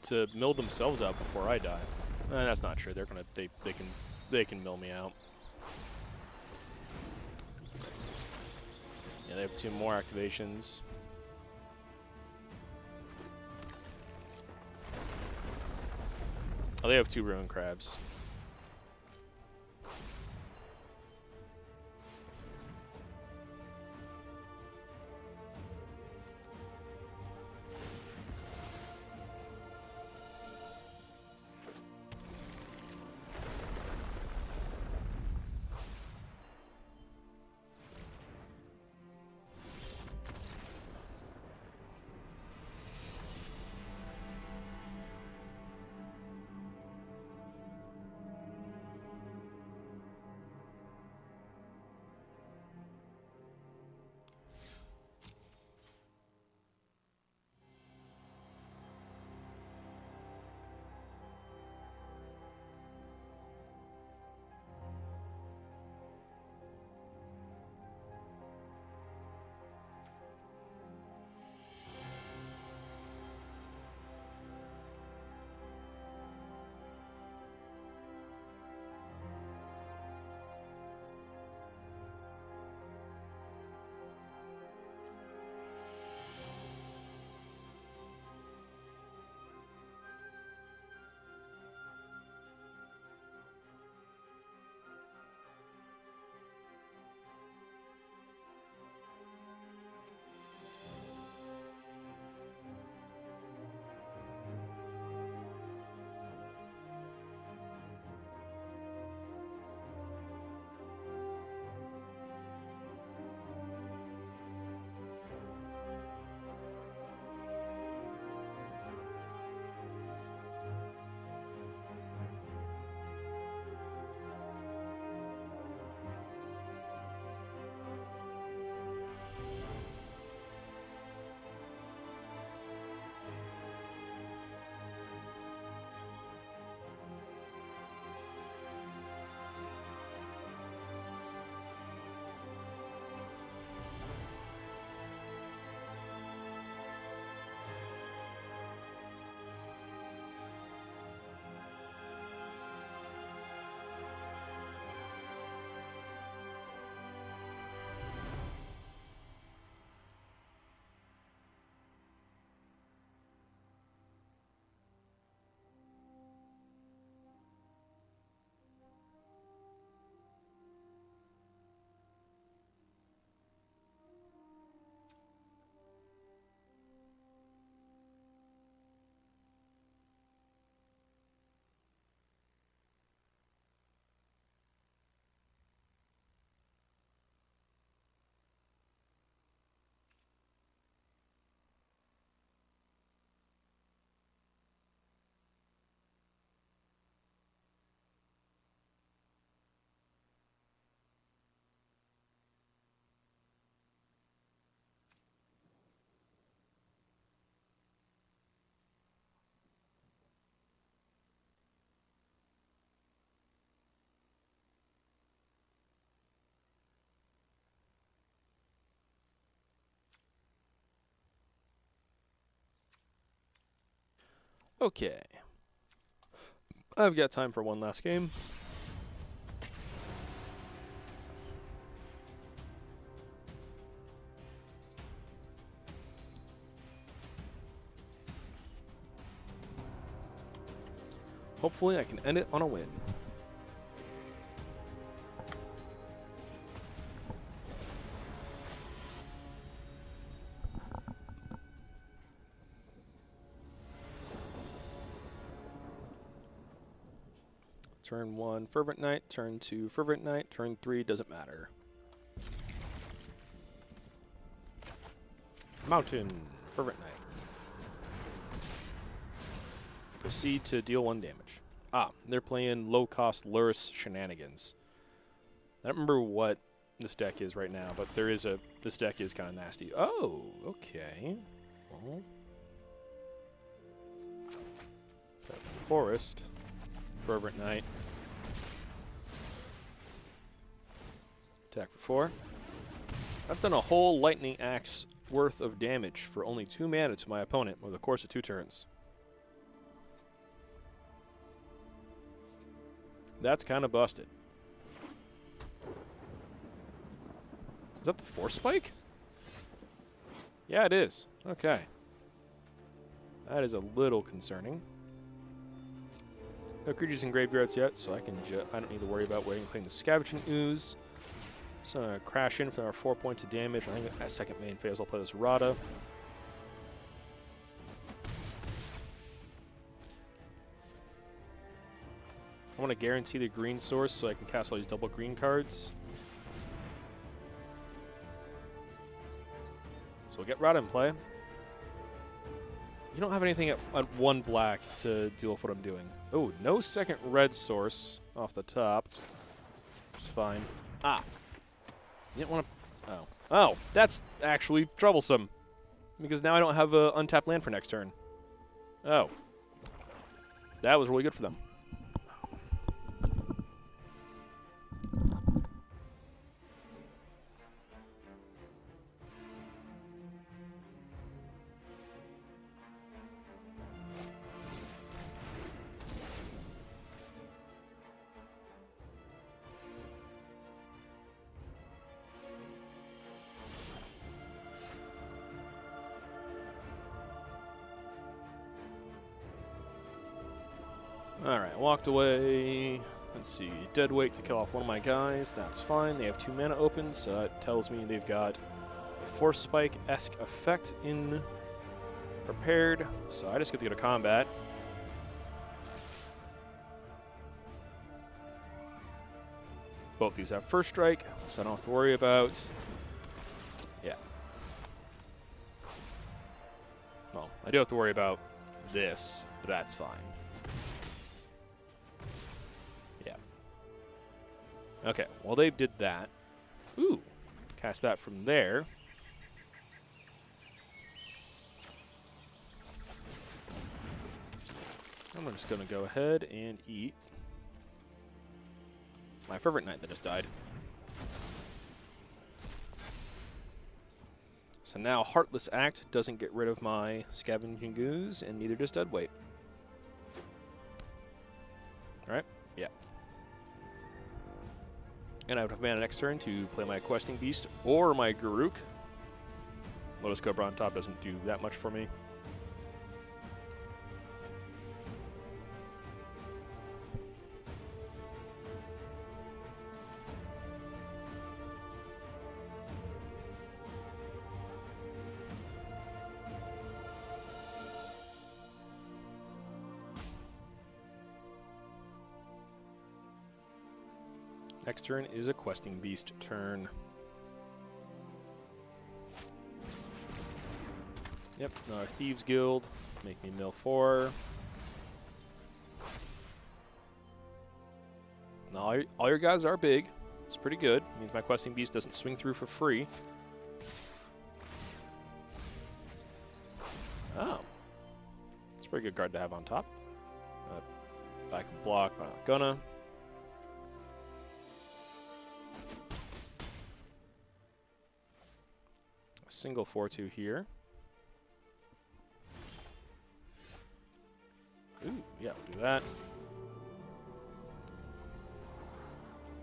to mill themselves out before I die. That's not true. They're gonna they can mill me out. Yeah, they have 2 more activations. Oh, they have 2 ruin crabs. Okay. I've got time for one last game. Hopefully I can end it on a win. Turn 1, Fervent Knight. Turn 2, Fervent Knight. Turn 3, doesn't matter. Mountain, Fervent Knight. Proceed to deal 1 damage. Ah, they're playing low-cost Lurrus shenanigans. I don't remember what this deck is right now, but there is a... This deck is kind of nasty. Oh, okay. Well, Forest, Fervent Knight. Attack for 4. I've done a whole Lightning Axe worth of damage for only 2 mana to my opponent over the course of 2 turns. That's kind of busted. Is that the Force Spike? Yeah, it is. Okay. That is a little concerning. No creatures in graveyards yet, so I don't need to worry about waiting playing the Scavenging Ooze. So crash in for our 4 points of damage. I think at second main phase I'll play this Rada. I want to guarantee the green source so I can cast all these double green cards. So we'll get Rada in play. You don't have anything at 1 black to deal with what I'm doing. Oh, no second red source off the top. It's fine. Ah. You didn't want to... Oh. Oh, that's actually troublesome. Because now I don't have an untapped land for next turn. Oh. That was really good for them. Alright, walked away. Let's see, Deadweight to kill off one of my guys. That's fine. They have 2 mana open, so that tells me they've got a Force Spike-esque effect in prepared. So I just get to go to combat. Both these have first strike, so I don't have to worry about... Yeah. Well, I do have to worry about this, but that's fine. Okay, well they did that. Ooh, cast that from there. I'm just going to go ahead and eat my Fervent Knight that just died. So now Heartless Act doesn't get rid of my Scavenging Ooze, and neither does Deadweight. Alright, yeah. And I would have mana next turn to play my Questing Beast or my Garruk. Lotus Cobra on top doesn't do that much for me. Next turn is a Questing Beast turn. Yep, another Thieves Guild. Make me mill 4. Now, all your guys are big. It's pretty good. Means my Questing Beast doesn't swing through for free. Oh. It's a pretty good card to have on top. I can block, but I'm not gonna. Single 4/2 here. that.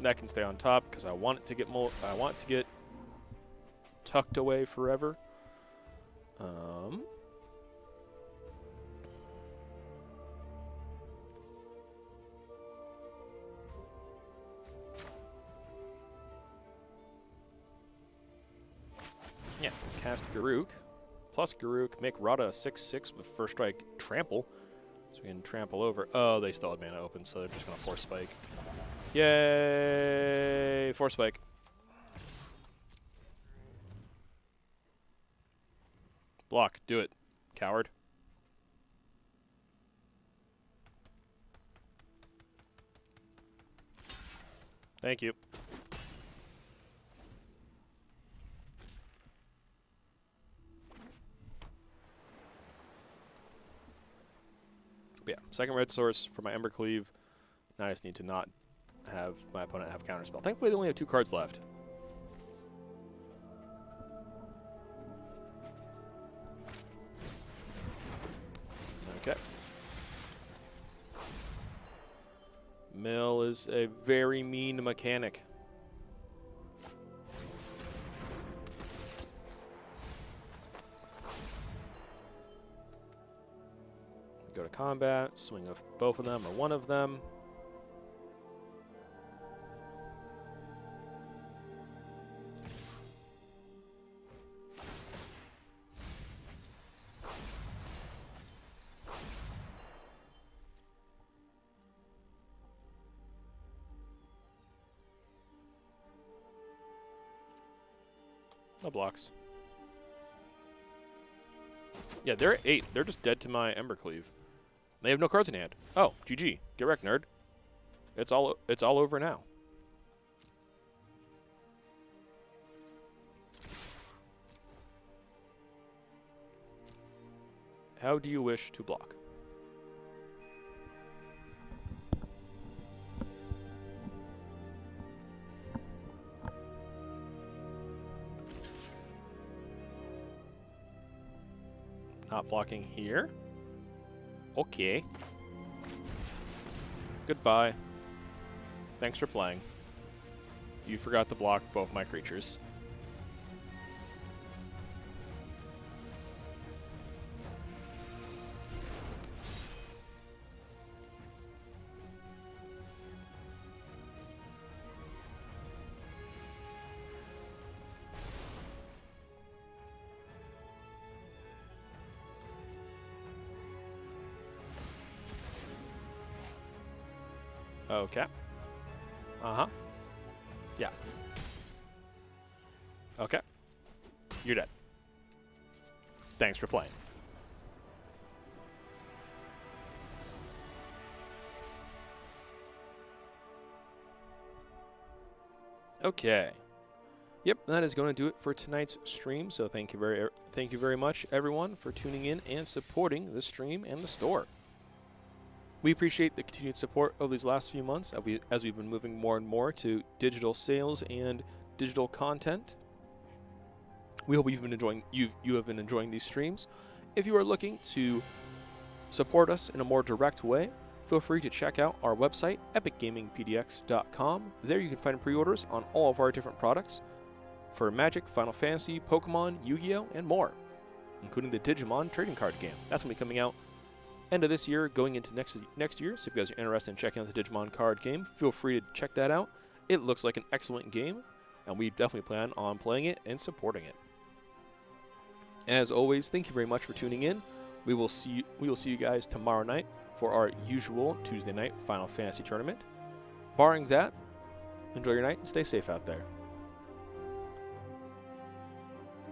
That can stay on top because I want it to get tucked away forever. Yeah, cast Garruk. Plus Garruk, make Rada a 6/6 with first strike trample. So we can trample over. Oh, they still have mana open, so they're just going to force spike. Yay! Force spike. Block. Do it, coward. Thank you. But yeah, second red source for my Embercleave. Now I just need to not have my opponent have counterspell. Thankfully, they only have 2 cards left. Okay. Mill is a very mean mechanic. Go to combat, swing of both of them or one of them. No blocks. Yeah, they're at 8. They're just dead to my Embercleave. They have no cards in hand. Oh, GG. Get wrecked, nerd. It's all over now. How do you wish to block? Not blocking here. Okay. Goodbye. Thanks for playing. You forgot to block both my creatures. Okay. Uh-huh. Yeah. Okay. You're dead. Thanks for playing. Okay. Yep, that is going to do it for tonight's stream. So thank you very much, everyone, for tuning in and supporting the stream and the store. We appreciate the continued support over these last few months as we've been moving more and more to digital sales and digital content. We hope you have been enjoying these streams. If you are looking to support us in a more direct way, feel free to check out our website, epicgamingpdx.com. There you can find pre-orders on all of our different products for Magic, Final Fantasy, Pokemon, Yu-Gi-Oh, and more, including the Digimon trading card game. That's going to be coming out end of this year, going into next year. So if you guys are interested in checking out the Digimon card game, feel free to check that out. It looks like an excellent game, and we definitely plan on playing it and supporting it. As always, thank you very much for tuning in. We will see you guys tomorrow night for our usual Tuesday night Final Fantasy tournament. Barring that, enjoy your night and stay safe out there.